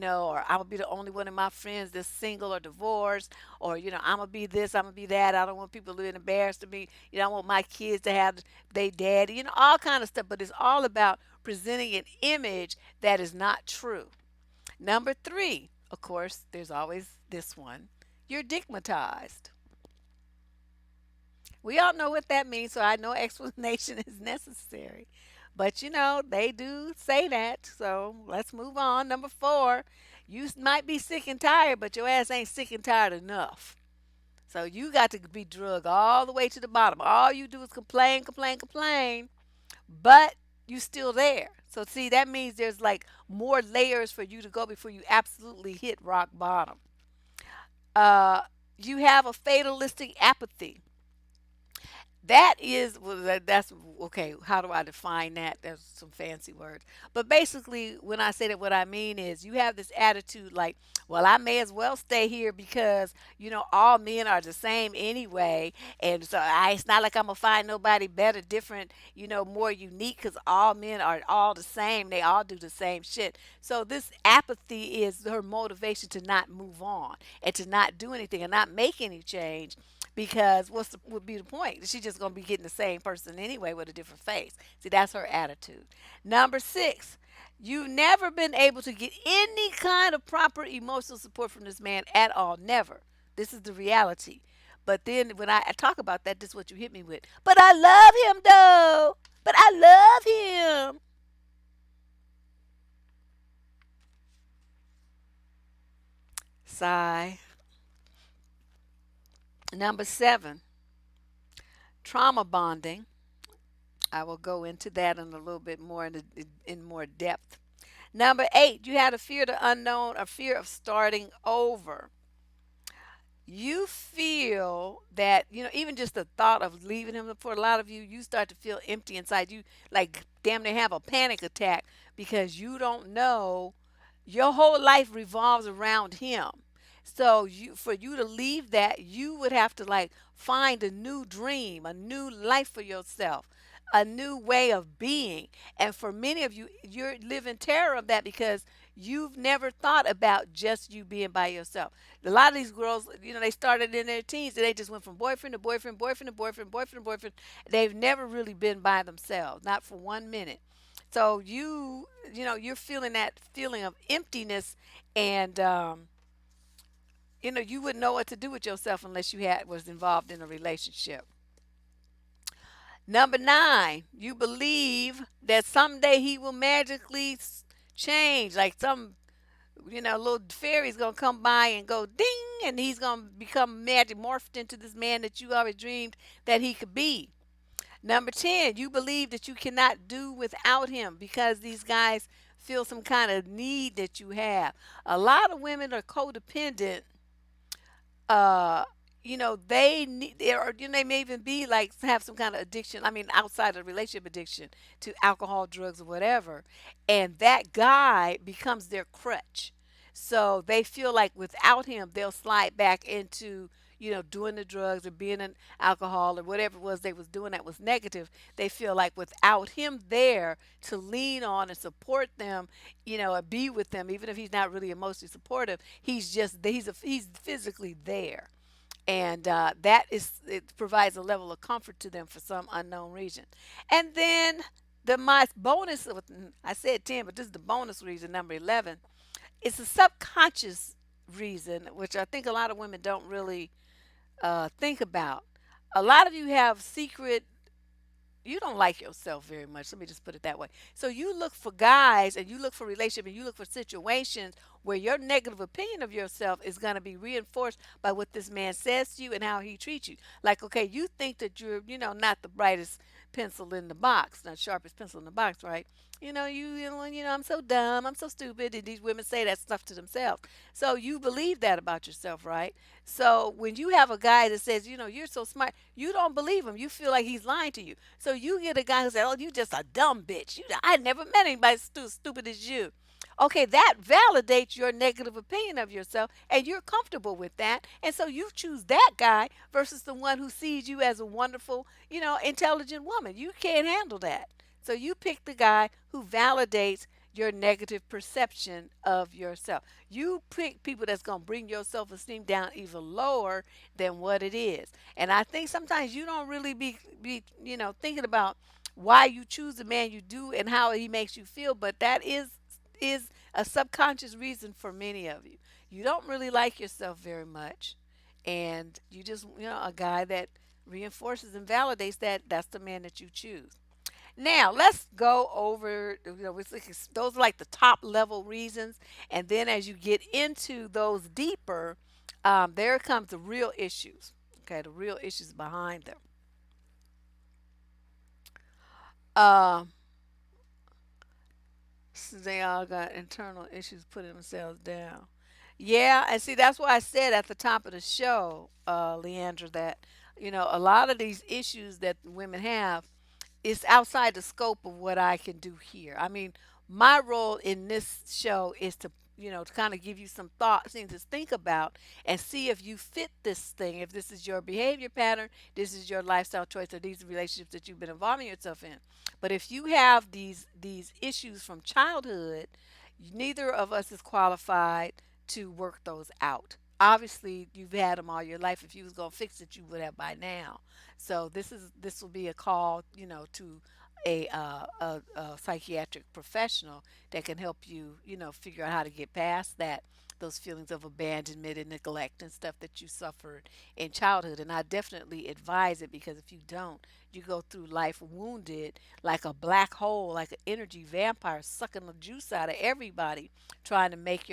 Speaker 1: or I'm gonna be the only one of my friends that's single or divorced, or I'm gonna be this, I'm gonna be that. I don't want people to be embarrassed to me. I want my kids to have they daddy, all kind of stuff. But it's all about presenting an image that is not true. Number three, of course, there's always this one. You're digmatized. We all know what that means, so I know explanation is necessary. But they do say that. So let's move on. Number four, you might be sick and tired, but your ass ain't sick and tired enough. So you got to be drugged all the way to the bottom. All you do is complain, complain, complain, but you still there. So see, that means there's like more layers for you to go before you absolutely hit rock bottom. Uh, you have a fatalistic apathy. That is, well, that's okay. How do I define that? There's some fancy words. But basically, when I say that, what I mean is you have this attitude like, well, I may as well stay here because, all men are the same anyway. And so it's not like I'm going to find nobody better, different, more unique because all men are all the same. They all do the same shit. So this apathy is her motivation to not move on and to not do anything and not make any change because would be the point? She's just gonna be getting the same person anyway with a different face. See, that's her attitude. Number six, you've never been able to get any kind of proper emotional support from this man at all. Never. This is the reality. But then when I talk about that, this is what you hit me with. But I love him though. But I love him. Sigh. Number seven, trauma bonding. I will go into that in a little bit more in more depth. Number eight, you had a fear of the unknown, a fear of starting over. You feel that, even just the thought of leaving him, for a lot of you, you start to feel empty inside. You like damn near have a panic attack because you don't know, your whole life revolves around him. So for you to leave that, you would have to like find a new dream, a new life for yourself, a new way of being. And for many of you, you're living terror of that because you've never thought about just you being by yourself. A lot of these girls, they started in their teens and they just went from boyfriend to boyfriend, boyfriend to boyfriend, boyfriend to boyfriend. They've never really been by themselves, not for 1 minute. So you're feeling that feeling of emptiness, and you wouldn't know what to do with yourself unless you had was involved in a relationship. Number nine, you believe that someday he will magically change, like some little fairy's gonna come by and go ding, and he's gonna become magic morphed into this man that you always dreamed that he could be. Number 10, you believe that you cannot do without him because these guys feel some kind of need that you have. A lot of women are codependent. uh they may even be like have some kind of addiction, I mean outside of relationship addiction, to alcohol, drugs, or whatever, and that guy becomes their crutch. So they feel like without him they'll slide back into doing the drugs or being an alcohol or whatever it was they was doing that was negative. They feel like without him there to lean on and support them, and be with them, even if he's not really emotionally supportive, he's just he's physically there. And that is, it provides a level of comfort to them for some unknown reason. And then my bonus, I said 10, but this is the bonus reason, number 11. It's a subconscious reason, which I think a lot of women don't really think about. A lot of you have secret, you don't like yourself very much. Let me just put it that way. So you look for guys and you look for relationships and you look for situations where your negative opinion of yourself is going to be reinforced by what this man says to you and how he treats you. Like, okay, you think that you're, not the brightest pencil in the box, not sharpest pencil in the box, right? I'm so dumb, I'm so stupid, and these women say that stuff to themselves. So you believe that about yourself, right? So when you have a guy that says, you're so smart, you don't believe him. You feel like he's lying to you. So you get a guy who says, "Oh, you just a dumb bitch. I never met anybody stupid as you." Okay, that validates your negative opinion of yourself, and you're comfortable with that. And so you choose that guy versus the one who sees you as a wonderful, intelligent woman. You can't handle that. So you pick the guy who validates your negative perception of yourself. You pick people that's going to bring your self-esteem down even lower than what it is. And I think sometimes you don't really be thinking about why you choose the man you do and how he makes you feel, but that is a subconscious reason for many of you. You don't really like yourself very much, and you just a guy that reinforces and validates that, that's the man that you choose. Now let's go over. Those are like the top level reasons, and then as you get into those deeper, there comes the real issues. Okay, the real issues behind them. Um, so they all got internal issues putting themselves down. Yeah, and see that's why I said at the top of the show, Leandra, that a lot of these issues that women have, it's outside the scope of what I can do here. I mean, my role in this show is to kind of give you some thoughts, things to think about, and see if you fit this thing. If this is your behavior pattern, this is your lifestyle choice, or these relationships that you've been involving yourself in. But if you have these issues from childhood, neither of us is qualified to work those out. Obviously, you've had them all your life. If you was gonna fix it, you would have by now. So this will be a call, to a psychiatric professional that can help you, figure out how to get past those feelings of abandonment and neglect and stuff that you suffered in childhood. And I definitely advise it, because if you don't, you go through life wounded like a black hole, like an energy vampire sucking the juice out of everybody, trying to make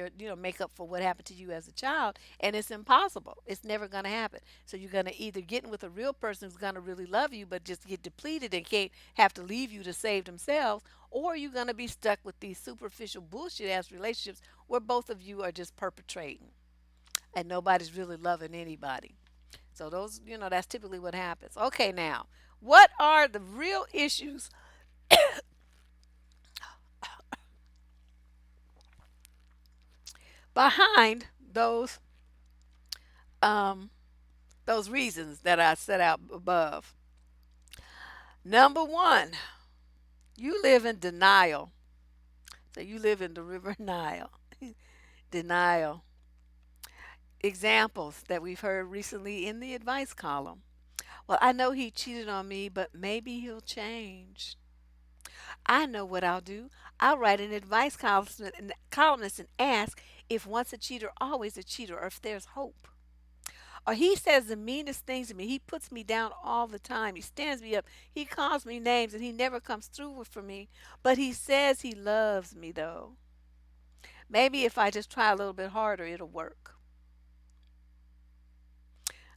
Speaker 1: up for what happened to you as a child, and it's impossible. It's never going to happen. So you're going to either get in with a real person who's going to really love you but just get depleted and can't have to leave you to save themselves, or you're going to be stuck with these superficial bullshit ass relationships where both of you are just perpetrating and nobody's really loving anybody. So that's typically what happens. Okay, now, what are the real issues behind um those reasons that I set out above? Number one, you live in denial. So you live in the river Nile. Denial. Examples that we've heard recently in the advice column. Well, I know he cheated on me, but maybe he'll change. I know what I'll do. I'll write an advice columnist and ask if once a cheater, always a cheater, or if there's hope. Or he says the meanest things to me. He puts me down all the time. He stands me up. He calls me names and he never comes through for me. But he says he loves me, though. Maybe if I just try a little bit harder, it'll work.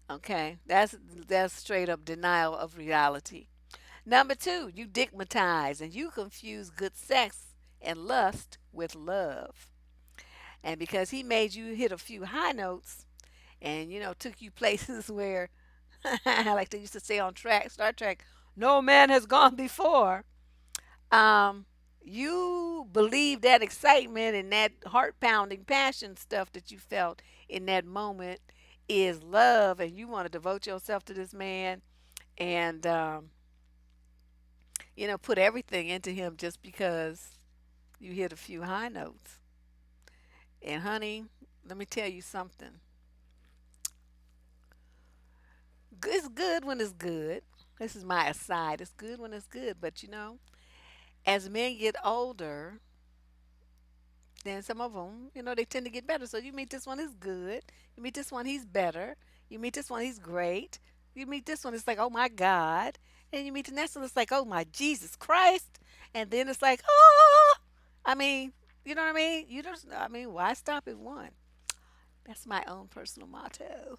Speaker 1: Okay, that's straight up denial of reality. Number two, you digmatize and you confuse good sex and lust with love. And because he made you hit a few high notes and took you places where, like they used to say on Star Trek, no man has gone before. Um, you believe that excitement and that heart pounding passion stuff that you felt in that moment is love, and you want to devote yourself to this man, and put everything into him just because you hit a few high notes. And honey, let me tell you something. It's good when it's good. This is my aside. It's good when it's good, but as men get older, then some of them, they tend to get better. So you meet this one, is good. You meet this one, he's better. You meet this one, he's great. You meet this one, it's like, oh my God. And you meet the next one, it's like, oh my Jesus Christ. And then it's like, oh, I mean, you know what I mean? Why stop at one? That's my own personal motto.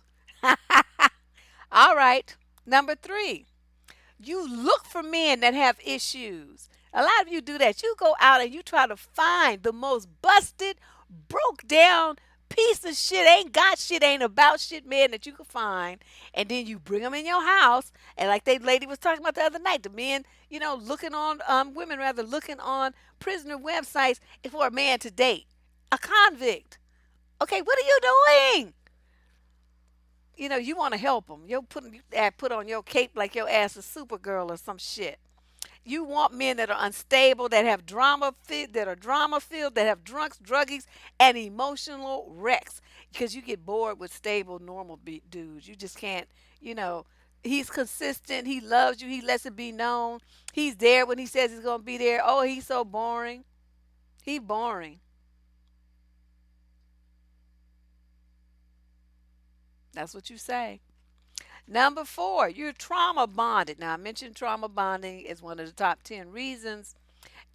Speaker 1: All right. Number three, you look for men that have issues. A lot of you do that. You go out and you try to find the most busted, broke down piece of shit, ain't got shit, ain't about shit man that you can find. And then you bring them in your house. And like that lady was talking about the other night, the men, looking on, women rather, looking on prisoner websites for a man to date. A convict. Okay, what are you doing? You want to help them. You put on your cape like your ass is Supergirl or some shit. You want men that are unstable, that have drama filled, that have drunks, druggies, and emotional wrecks. Because you get bored with stable, normal dudes. You just can't, you know. He's consistent. He loves you. He lets it be known. He's there when he says he's gonna be there. Oh, he's so boring. He boring. That's what you say. Number four, you're trauma bonded. Now I mentioned trauma bonding is one of the top 10 reasons.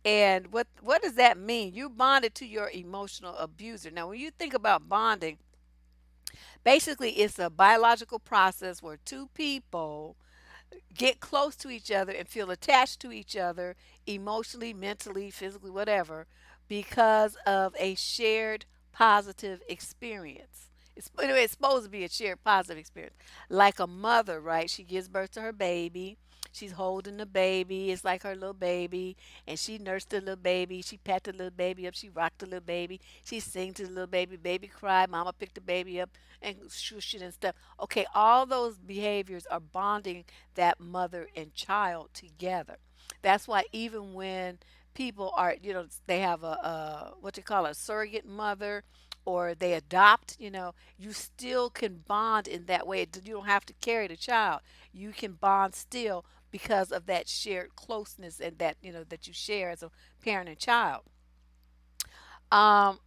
Speaker 1: And what does that mean? You bonded to your emotional abuser. Now, when you think about bonding, basically it's a biological process where two people get close to each other and feel attached to each other emotionally, mentally, physically, whatever, because of a shared positive experience. Anyway, it's supposed to be a shared positive experience. Like a mother, right? She gives birth to her baby. She's holding the baby. It's like her little baby. And she nursed the little baby. She pat the little baby up. She rocked the little baby. She sing to the little baby. Baby cried. Mama picked the baby up and shush it and stuff. Okay, all those behaviors are bonding that mother and child together. That's why even when people are, they have a what you call a surrogate mother or they adopt, you still can bond in that way. You don't have to carry the child. You can bond still because of that shared closeness and that, that you share as a parent and child. Um,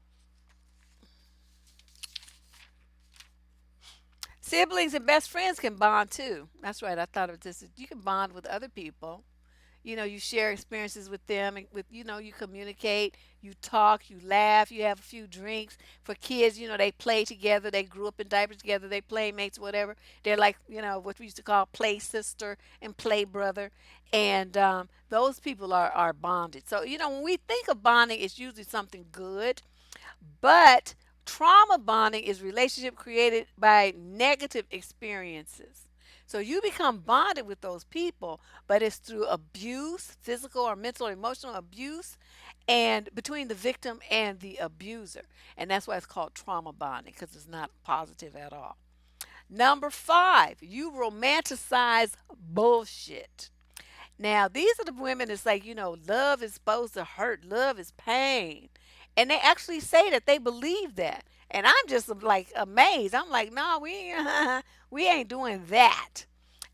Speaker 1: Siblings and best friends can bond too. That's right. I thought of this. You can bond with other people. You share experiences with them and you communicate, you talk, you laugh, you have a few drinks. For kids, they play together, they grew up in diapers together, they playmates, whatever. They're like, what we used to call play sister and play brother. And those people are bonded. So, when we think of bonding, it's usually something good. But trauma bonding is relationship created by negative experiences. So you become bonded with those people, but it's through abuse, physical or mental or emotional abuse, and between the victim and the abuser. And that's why it's called trauma bonding, because it's not positive at all. Number five, you romanticize bullshit. Now, these are the women that's like, love is supposed to hurt, love is pain. And they actually say that they believe that. And I'm just like amazed. I'm like, no, we ain't doing that.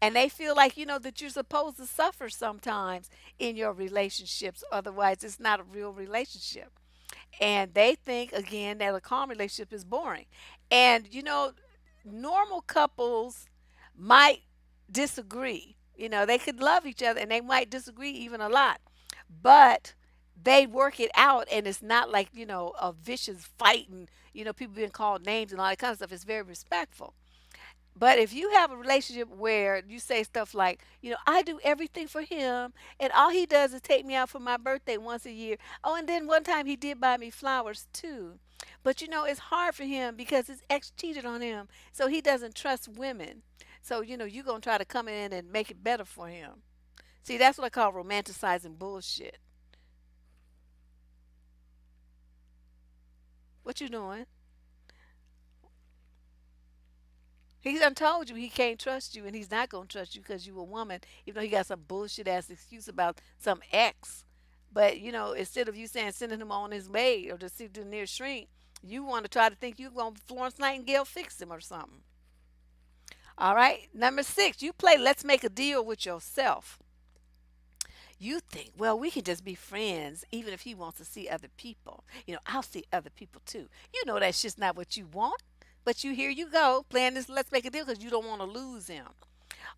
Speaker 1: And they feel like, that you're supposed to suffer sometimes in your relationships. Otherwise, it's not a real relationship. And they think, again, that a calm relationship is boring. And, normal couples might disagree. They could love each other and they might disagree even a lot. But they work it out and it's not like, a vicious fight and, people being called names and all that kind of stuff. It's very respectful. But if you have a relationship where you say stuff like, I do everything for him and all he does is take me out for my birthday once a year. Oh, and then one time he did buy me flowers too. But it's hard for him because his ex cheated on him. So he doesn't trust women. So, you're going to try to come in and make it better for him. See, that's what I call romanticizing bullshit. What you doing? He done told you he can't trust you and he's not going to trust you because you a woman, even though he got some bullshit ass excuse about some ex. But, instead of you saying sending him on his way or to see the near shrink, you want to try to think you're going to Florence Nightingale fix him or something. All right. Number six, you play let's make a deal with yourself. You think, well, we can just be friends even if he wants to see other people. I'll see other people too. That's just not what you want. But here you go, playing this let's make a deal because you don't want to lose him.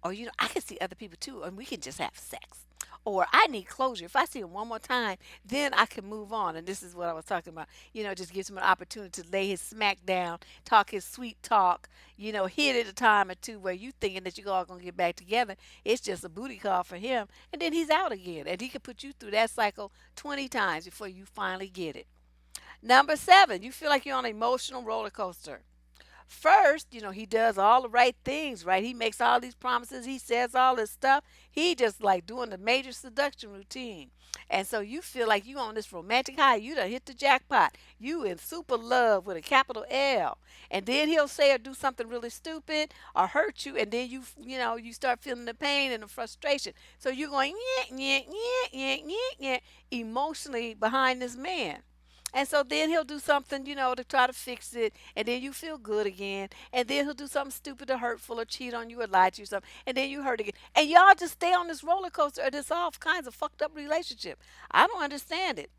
Speaker 1: Or, I can see other people too, and we can just have sex. Or I need closure. If I see him one more time, then I can move on. And this is what I was talking about. Just gives him an opportunity to lay his smack down, talk his sweet talk, hit it a time or two where you thinking that you all gonna get back together. It's just a booty call for him. And then he's out again. And he can put you through that cycle 20 times before you finally get it. Number seven, you feel like you're on an emotional roller coaster. First, he does all the right things, right? He makes all these promises, he says all this stuff. He just like doing the major seduction routine. And so you feel like you on this romantic high. You done hit the jackpot. You in super love with a capital L. And then he'll say or do something really stupid or hurt you, and then you start feeling the pain and the frustration. So you're going yeah, yeah, yeah, yeah, yeah, yeah, emotionally behind this man. And so then he'll do something, to try to fix it, and then you feel good again. And then he'll do something stupid or hurtful or cheat on you or lie to you something, and then you hurt again. And y'all just stay on this roller coaster of this all kinds of fucked up relationship. I don't understand it.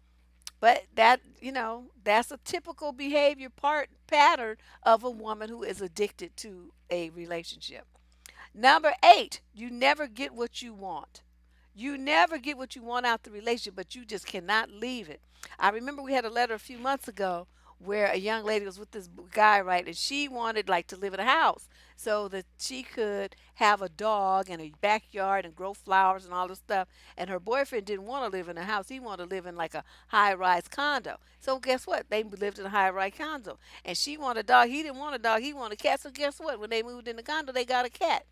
Speaker 1: But that's a typical behavior part pattern of a woman who is addicted to a relationship. Number 8, you never get what you want. You never get what you want out the relationship, but you just cannot leave it. I remember we had a letter a few months ago where a young lady was with this guy, right, and she wanted like to live in a house so that she could have a dog and a backyard and grow flowers and all this stuff. And her boyfriend didn't want to live in a house; he wanted to live in like a high-rise condo. So guess what? They lived in a high-rise condo, and she wanted a dog. He didn't want a dog; he wanted a cat. So guess what? When they moved in the condo, they got a cat.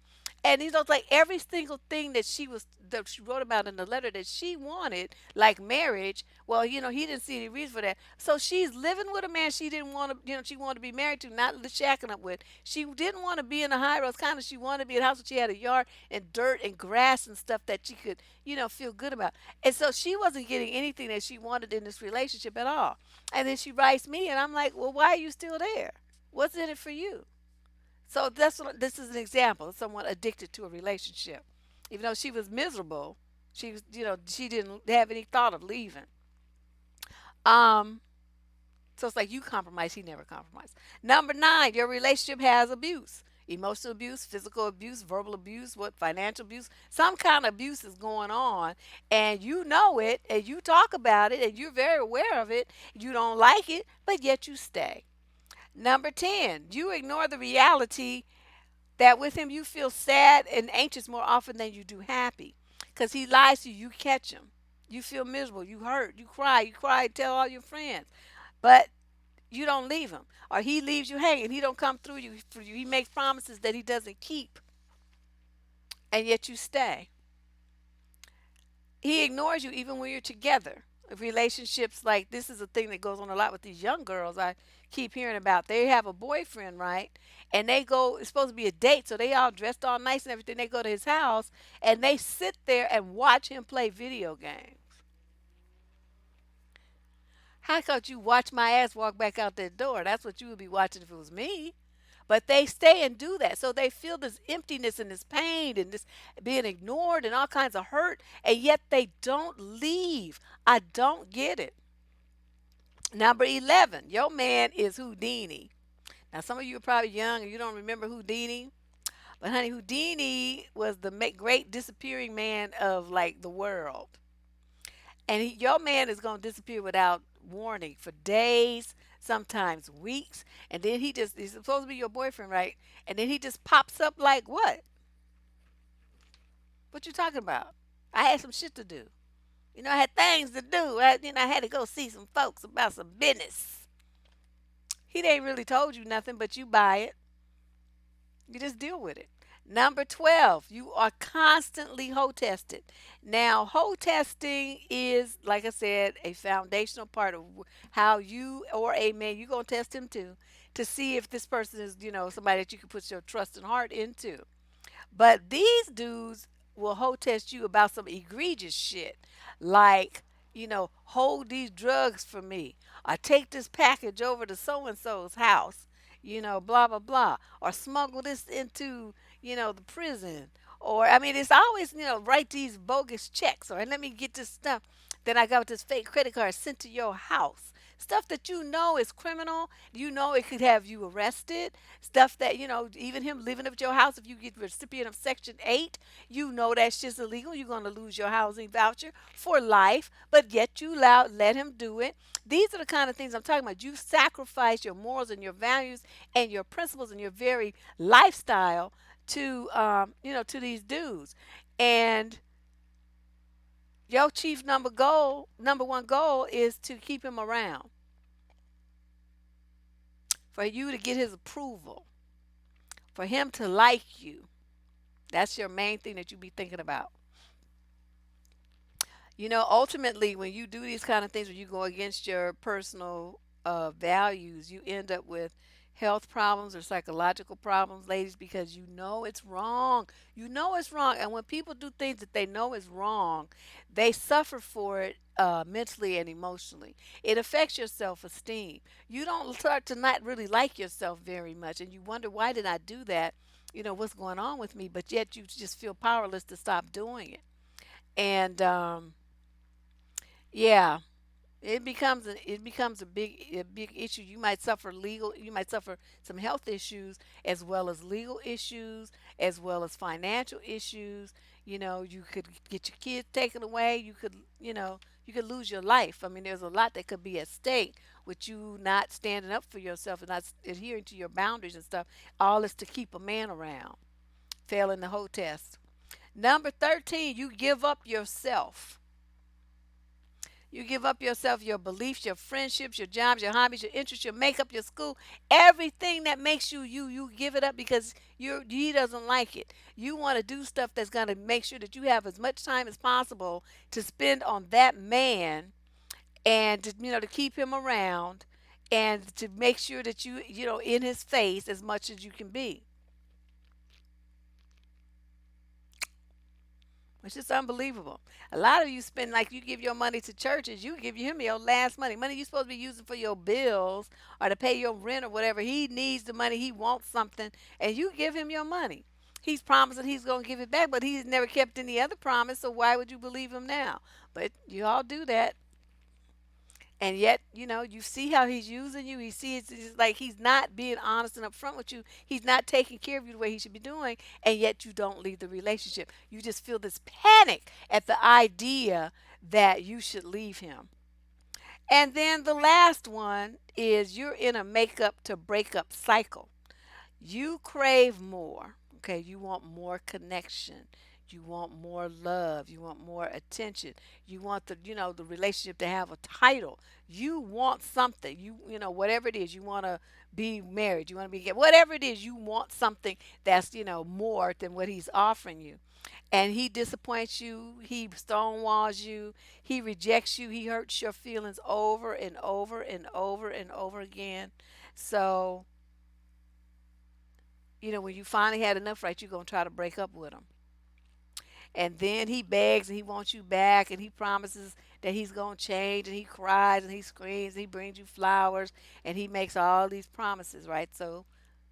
Speaker 1: And he's like every single thing that she wrote about in the letter that she wanted, like marriage. Well, he didn't see any reason for that. So she's living with a man she didn't want to, she wanted to be married to, not shacking up with. She didn't want to be in a high rise kind of. She wanted to be in a house where she had a yard and dirt and grass and stuff that she could, feel good about. And so she wasn't getting anything that she wanted in this relationship at all. And then she writes me, and I'm like, well, why are you still there? What's in it for you? So this is an example of someone addicted to a relationship. Even though she was miserable, she didn't have any thought of leaving. Um, so it's like you compromise, he never compromised. Number 9, your relationship has abuse. Emotional abuse, physical abuse, verbal abuse, what financial abuse, some kind of abuse is going on, and you know it, and you talk about it, and you're very aware of it. You don't like it, but yet you stay. Number 10, you ignore the reality that with him you feel sad and anxious more often than you do happy. Because he lies to you, you catch him. You feel miserable, you hurt, you cry, tell all your friends. But you don't leave him. Or he leaves you hanging. He don't come through you for you. He makes promises that he doesn't keep, and yet you stay. He ignores you even when you're together. Relationships, like this is a thing that goes on a lot with these young girls I keep hearing about. They have a boyfriend, right? And they go, it's supposed to be a date, so they all dressed all nice and everything. They go to his house and they sit there and watch him play video games. How could you watch my ass walk back out that door? That's what you would be watching if it was me. But they stay and do that. So they feel this emptiness and this pain and this being ignored and all kinds of hurt, and yet they don't leave. I don't get it. Number 11, your man is Houdini. Now, some of you are probably young and you don't remember Houdini. But, honey, Houdini was the great disappearing man of like the world. And your man is going to disappear without warning for days, sometimes weeks. And then he's supposed to be your boyfriend, right? And then he just pops up like, what? What you talking about? I had some shit to do. I had things to do. I had to go see some folks about some business. He ain't really told you nothing, but you buy it. You just deal with it. Number 12, you are constantly hoe tested. Now, hoe testing is, like I said, a foundational part of how you or a man, you're going to test him too, to see if this person is, somebody that you can put your trust and heart into. But these dudes will hoe test you about some egregious shit, like, hold these drugs for me, or take this package over to so and so's house, blah, blah, blah, or smuggle this into, the prison. Or, I mean, it's always, write these bogus checks, or let me get this stuff that I got with this fake credit card sent to your house. Stuff that you know is criminal. You know it could have you arrested. Stuff that, even him living at your house, if you get recipient of Section 8, you know that's just illegal. You're going to lose your housing voucher for life, but yet you let him do it. These are the kind of things I'm talking about. You sacrifice your morals and your values and your principles and your very lifestyle to these dudes. And your chief number one goal is to keep him around. for you to get his approval, for him to like you. That's your main thing that you be thinking about. Ultimately, when you do these kind of things, when you go against your personal values, you end up with health problems or psychological problems, ladies, because you know it's wrong. You know it's wrong. And when people do things that they know is wrong, they suffer for it mentally and emotionally. It affects your self esteem. You don't start to not really like yourself very much. And you wonder, why did I do that? What's going on with me? But yet you just feel powerless to stop doing it. And, yeah, it becomes a big issue. You might suffer some health issues as well as legal issues as well as financial issues. You could get your kids taken away. You could lose your life. I mean, there's a lot that could be at stake with you not standing up for yourself and not adhering to your boundaries and stuff. All is to keep a man around, failing the whole test. Number 13, you give up yourself. You give up yourself, your beliefs, your friendships, your jobs, your hobbies, your interests, your makeup, your school, everything that makes you you. You give it up because he doesn't like it. You want to do stuff that's going to make sure that you have as much time as possible to spend on that man, and to keep him around, and to make sure that you in his face as much as you can be. It's just unbelievable. A lot of you spend, like, you give your money to churches, you give him your last money you're supposed to be using for your bills or to pay your rent or whatever. He needs the money, he wants something, and you give him your money. He's promising he's going to give it back, but he's never kept any other promise, so why would you believe him now? But you all do that. And yet, you see how he's using you. He sees it's like he's not being honest and upfront with you. He's not taking care of you the way he should be doing. And yet, you don't leave the relationship. You just feel this panic at the idea that you should leave him. And then the last one is you're in a makeup to breakup cycle. You crave more. Okay, you want more connection. You want more love. You want more attention. You want the relationship to have a title. You want something. Whatever it is. You want to be married. You want to be whatever it is. You want something that's more than what he's offering you. And he disappoints you. He stonewalls you. He rejects you. He hurts your feelings over and over and over and over again. So when you finally had enough, right, you're going to try to break up with him. And then he begs and he wants you back and he promises that he's going to change, and he cries and he screams and he brings you flowers and he makes all these promises, right? So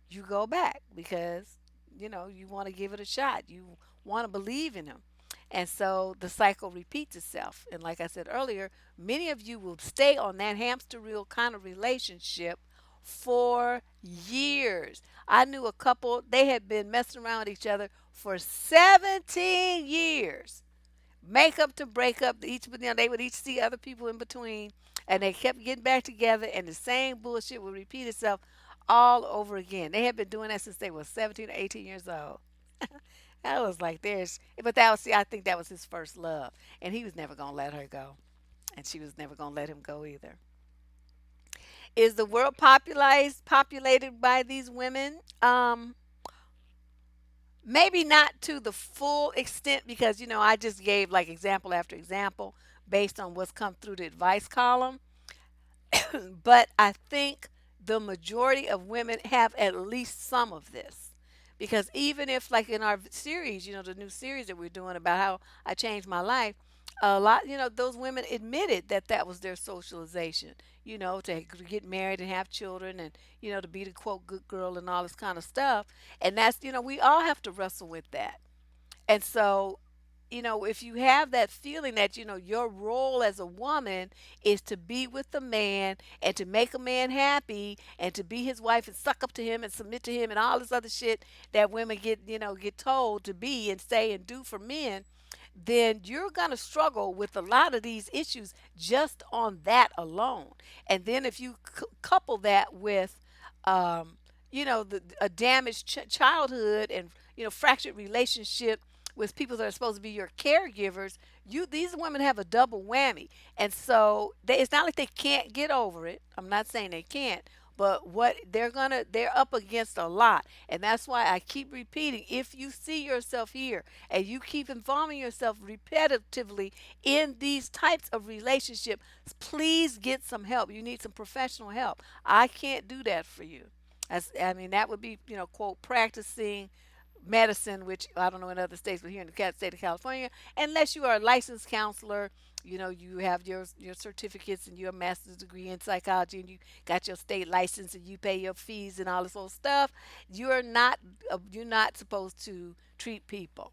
Speaker 1: you go back because, you want to give it a shot. You want to believe in him. And so the cycle repeats itself. And like I said earlier, many of you will stay on that hamster wheel kind of relationship for years. I knew a couple, they had been messing around with each other for 17 years. Make up to break up. They would each see other people in between, and they kept getting back together, and the same bullshit would repeat itself all over again. They had been doing that since they were 17 or 18 years old. I was like, but that was, see, I think that was his first love, and he was never gonna let her go, and she was never gonna let him go either. Is the world populated by these women? Maybe not to the full extent, because I just gave like example after example based on what's come through the advice column. But I think the majority of women have at least some of this. Because even if, like in our series, the new series that we're doing about how I changed my life, a lot, those women admitted that that was their socialization, to get married and have children, and, to be the quote good girl and all this kind of stuff. And that's, we all have to wrestle with that. And so, if you have that feeling that, your role as a woman is to be with the man and to make a man happy and to be his wife and suck up to him and submit to him and all this other shit that women get told to be and say and do for men, then you're going to struggle with a lot of these issues just on that alone. And then if you couple that with, a damaged childhood and, fractured relationship with people that are supposed to be your caregivers, these women have a double whammy. And so it's not like they can't get over it. I'm not saying they can't, but what they're up against a lot. And that's why I keep repeating, if you see yourself here and you keep involving yourself repetitively in these types of relationships, please get some help. You need some professional help. I can't do that for you. I mean, that would be, quote, practicing medicine, which I don't know in other states, but here in the state of California, unless you are a licensed counselor, you have your certificates and your master's degree in psychology, and you got your state license, and you pay your fees and all this old stuff. You're not supposed to treat people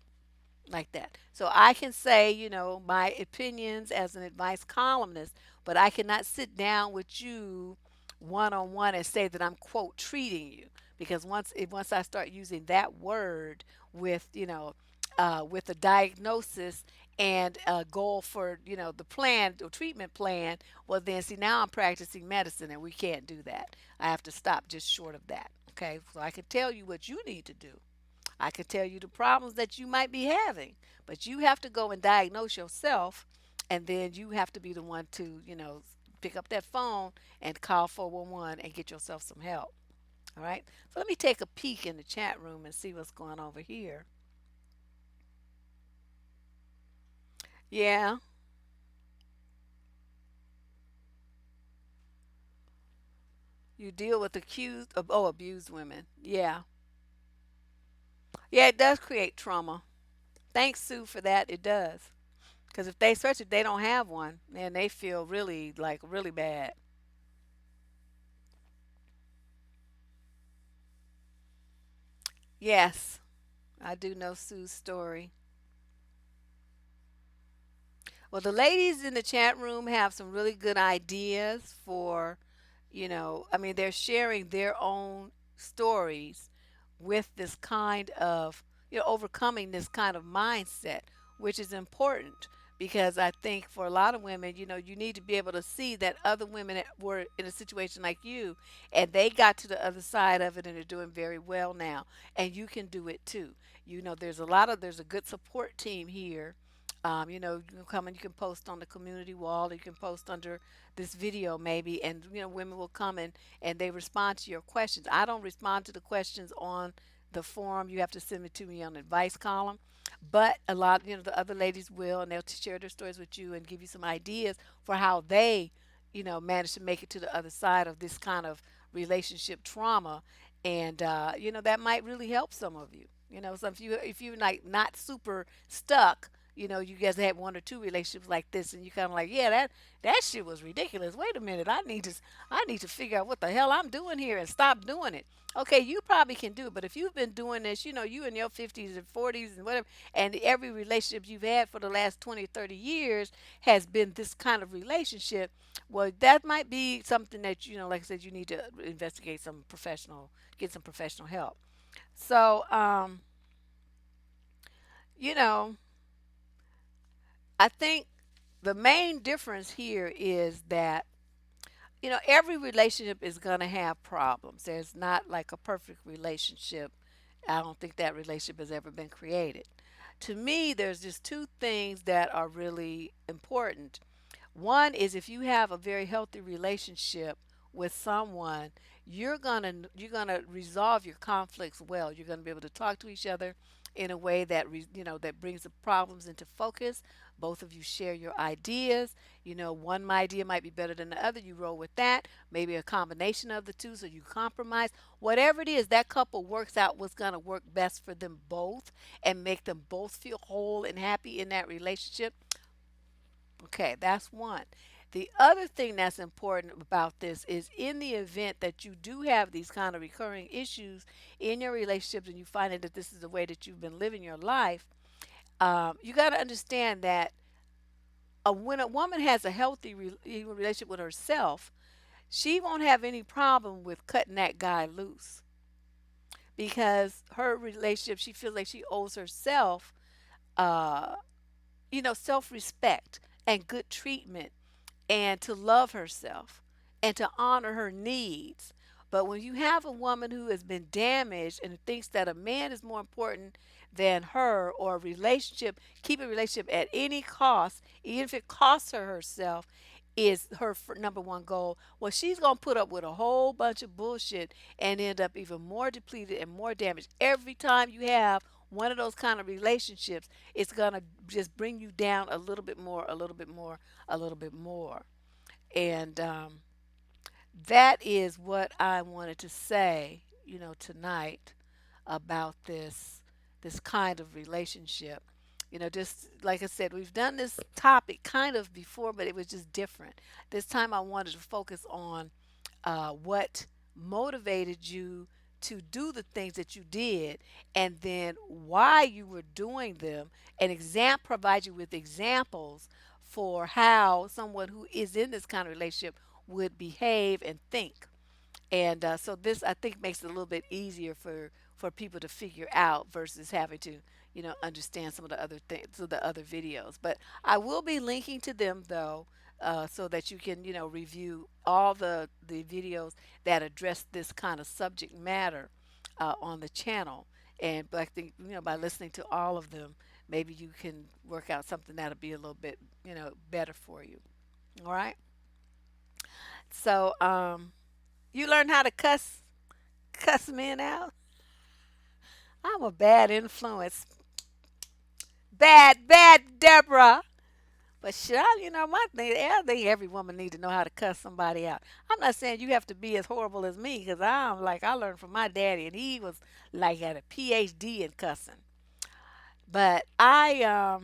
Speaker 1: like that. So I can say, my opinions as an advice columnist, but I cannot sit down with you one on one and say that I'm quote treating you, because once I start using that word with with a diagnosis and a goal for the plan or treatment plan, well then see, now I'm practicing medicine and we can't do that. I have to stop just short of that. Okay, so I can tell you what you need to do. I could tell you the problems that you might be having, but you have to go and diagnose yourself, and then you have to be the one to, pick up that phone and call 411 and get yourself some help. All right. So let me take a peek in the chat room and see what's going on over here. Yeah, you deal with accused of abused women. Yeah, yeah, it does create trauma. Thanks, Sue, for that. It does. Because if they search it, they don't have one, and they feel really like really bad. Yes, I do know Sue's story. Well, the ladies in the chat room have some really good ideas for, I mean, they're sharing their own stories with this kind of, overcoming this kind of mindset, which is important because I think for a lot of women, you need to be able to see that other women that were in a situation like you and they got to the other side of it and are doing very well now. And you can do it too. There's a good support team here. You can come and you can post on the community wall. You can post under this video maybe, and women will come and they respond to your questions. I don't respond to the questions on the forum. You have to send it to me on the advice column. But a lot, the other ladies will, and they'll share their stories with you and give you some ideas for how they, manage to make it to the other side of this kind of relationship trauma, and that might really help some of you. So if you're like not super stuck, you guys had one or two relationships like this, and you kind of like, yeah, that shit was ridiculous. Wait a minute, I need to figure out what the hell I'm doing here and stop doing it. Okay, you probably can do it, but if you've been doing this, you in your 50s and 40s and whatever, and every relationship you've had for the last 20 or 30 years has been this kind of relationship, well, that might be something that, like I said, you need to investigate get some professional help. So, you know, I think the main difference here is that every relationship is going to have problems. There's not like a perfect relationship. I don't think that relationship has ever been created. To me, there's just two things that are really important. One is if you have a very healthy relationship with someone, you're gonna resolve your conflicts well. You're gonna be able to talk to each other in a way that that brings the problems into focus. Both of you share your ideas. One idea might be better than the other. You roll with that. Maybe a combination of the two, so you compromise. Whatever it is, that couple works out what's gonna work best for them both and make them both feel whole and happy in that relationship. Okay, that's one. The other thing that's important about this is in the event that you do have these kind of recurring issues in your relationships and you find that this is the way that you've been living your life, you got to understand that when a woman has a healthy relationship with herself, she won't have any problem with cutting that guy loose because her relationship, she feels like she owes herself, uh, self respect and good treatment and to love herself and to honor her needs. But when you have a woman who has been damaged and thinks that a man is more important than her or a relationship, keep a relationship at any cost, even if it costs her herself,
Speaker 2: is her number one goal. Well, she's going to put up with a whole bunch of bullshit and end up even more depleted and more damaged. Every time you have one of those kind of relationships, it's going to just bring you down a little bit more, a little bit more, a little bit more. And that is what I wanted to say, tonight about this kind of relationship. Just like I said, we've done this topic kind of before, but it was just different. This time I wanted to focus on what motivated you to do the things that you did, and then why you were doing them, and provide you with examples for how someone who is in this kind of relationship would behave and think. And so this, I think, makes it a little bit easier for people to figure out versus having to, understand some of the other things, of the other videos. But I will be linking to them though, so that you can, review all the videos that address this kind of subject matter on the channel. And but I think, by listening to all of them, maybe you can work out something that'll be a little bit, better for you. All right. So you learn how to cuss men out. I'm a bad influence. Bad Deborah. But shit, my thing, I think every woman needs to know how to cuss somebody out. I'm not saying you have to be as horrible as me, because I learned from my daddy, and he was like at a PhD in cussing. But I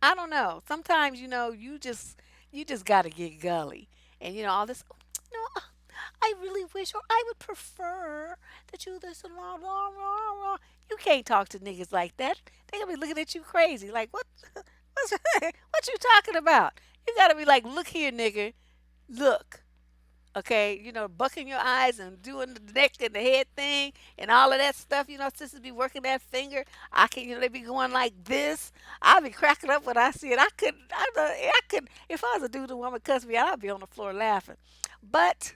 Speaker 2: don't know. Sometimes, you just got to get gully. And all this, no, I really wish, or I would prefer that you listen, blah, blah, blah, blah. You can't talk to niggas like that. They gonna be looking at you crazy. Like, what's, what you talking about? You gotta be like, look here, nigga, look. Okay, bucking your eyes and doing the neck and the head thing and all of that stuff. Sisters be working that finger. I can, they be going like this. I be cracking up when I see it. I could, if I was a dude and woman cuss me out, I'd be on the floor laughing. But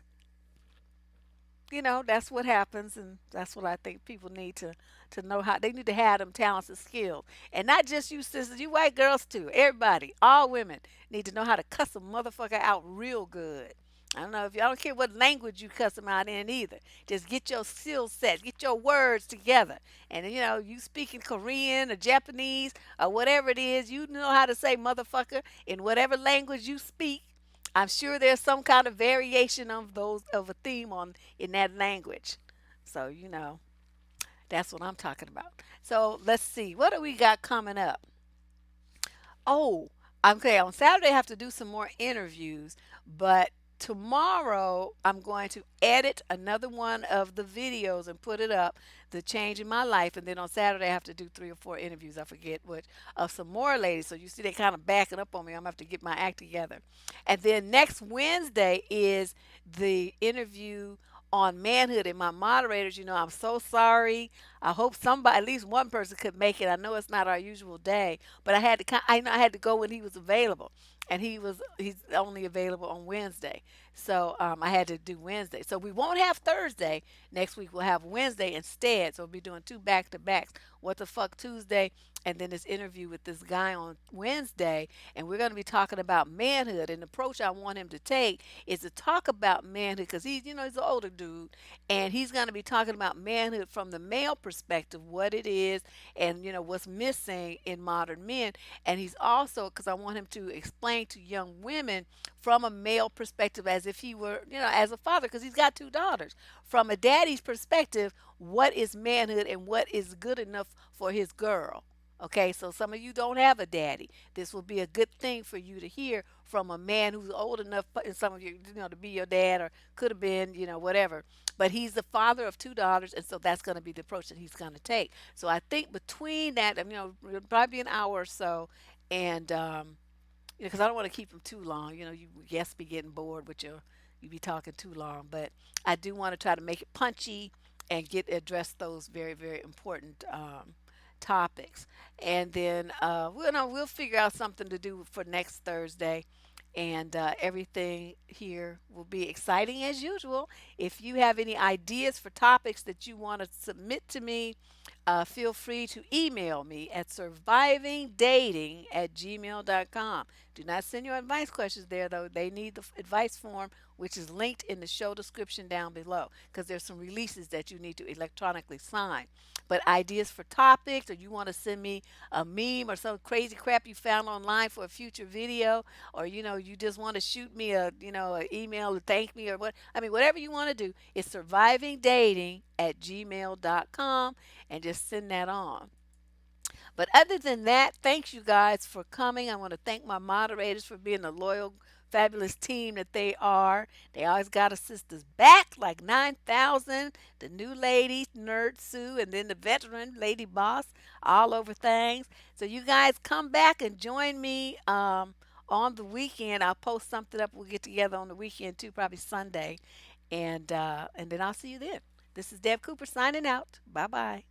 Speaker 2: that's what happens, and that's what I think people need to know. How they need to have them talents and skills, and not just you sisters, you white girls too. Everybody, all women need to know how to cuss a motherfucker out real good. I don't know if y'all don't care what language you cuss them out in either. Just get your skill set, get your words together, and you speaking Korean or Japanese or whatever it is, you know how to say motherfucker in whatever language you speak. I'm sure there's some kind of variation of a theme on in that language. So, that's what I'm talking about. So let's see. What do we got coming up? Oh, okay. On Saturday, I have to do some more interviews, but tomorrow I'm going to edit another one of the videos and put it up, the change in my life. And then on Saturday, I have to do 3 or 4 interviews. I forget which, of some more ladies. So you see, they kind of backing up on me. I'm gonna have to get my act together. And then next Wednesday is the interview on manhood, and my moderators, I'm so sorry. I hope somebody, at least one person, could make it. I know it's not our usual day, but I know I had to go when he was available, and he's only available on Wednesday. So I had to do Wednesday. So we won't have Thursday next week. We'll have Wednesday instead. So we'll be doing two back to backs. What the fuck Tuesday, and then this interview with this guy on Wednesday, and we're going to be talking about manhood. And the approach I want him to take is to talk about manhood, because he's an older dude, and he's going to be talking about manhood from the male perspective, what it is, and what's missing in modern men. And he's also, because I want him to explain to young women from a male perspective, as if he were, as a father, because he's got 2 daughters, from a daddy's perspective, what is manhood and what is good enough for his girl. Okay, so some of you don't have a daddy. This will be a good thing for you to hear from a man who's old enough, and some of you, to be your dad, or could have been, whatever. But he's the father of 2 daughters, and so that's going to be the approach that he's going to take. So I think between that, it'll probably be an hour or so, and because I don't want to keep them too long. You guests be getting bored with you be talking too long. But I do want to try to make it punchy and get address those very very important topics. And then we'll figure out something to do for next Thursday. And everything here will be exciting as usual. If you have any ideas for topics that you want to submit to me, feel free to email me at survivingdating@gmail.com. Do not send your advice questions there, though. They need the advice form, which is linked in the show description down below, because there's some releases that you need to electronically sign. But ideas for topics, or you want to send me a meme or some crazy crap you found online for a future video, or you just want to shoot me an email to thank me, or whatever you want to do, it's survivingdating@gmail.com, and just send that on. But other than that, thanks you guys for coming. I want to thank my moderators for being the loyal, fabulous team that they are. They always got us sisters back, like 9,000. The new lady, Nerd Sue, and then the veteran, Lady Boss, all over things. So you guys come back and join me on the weekend. I'll post something up. We'll get together on the weekend too, probably Sunday. And then I'll see you then. This is Deb Cooper signing out. Bye bye.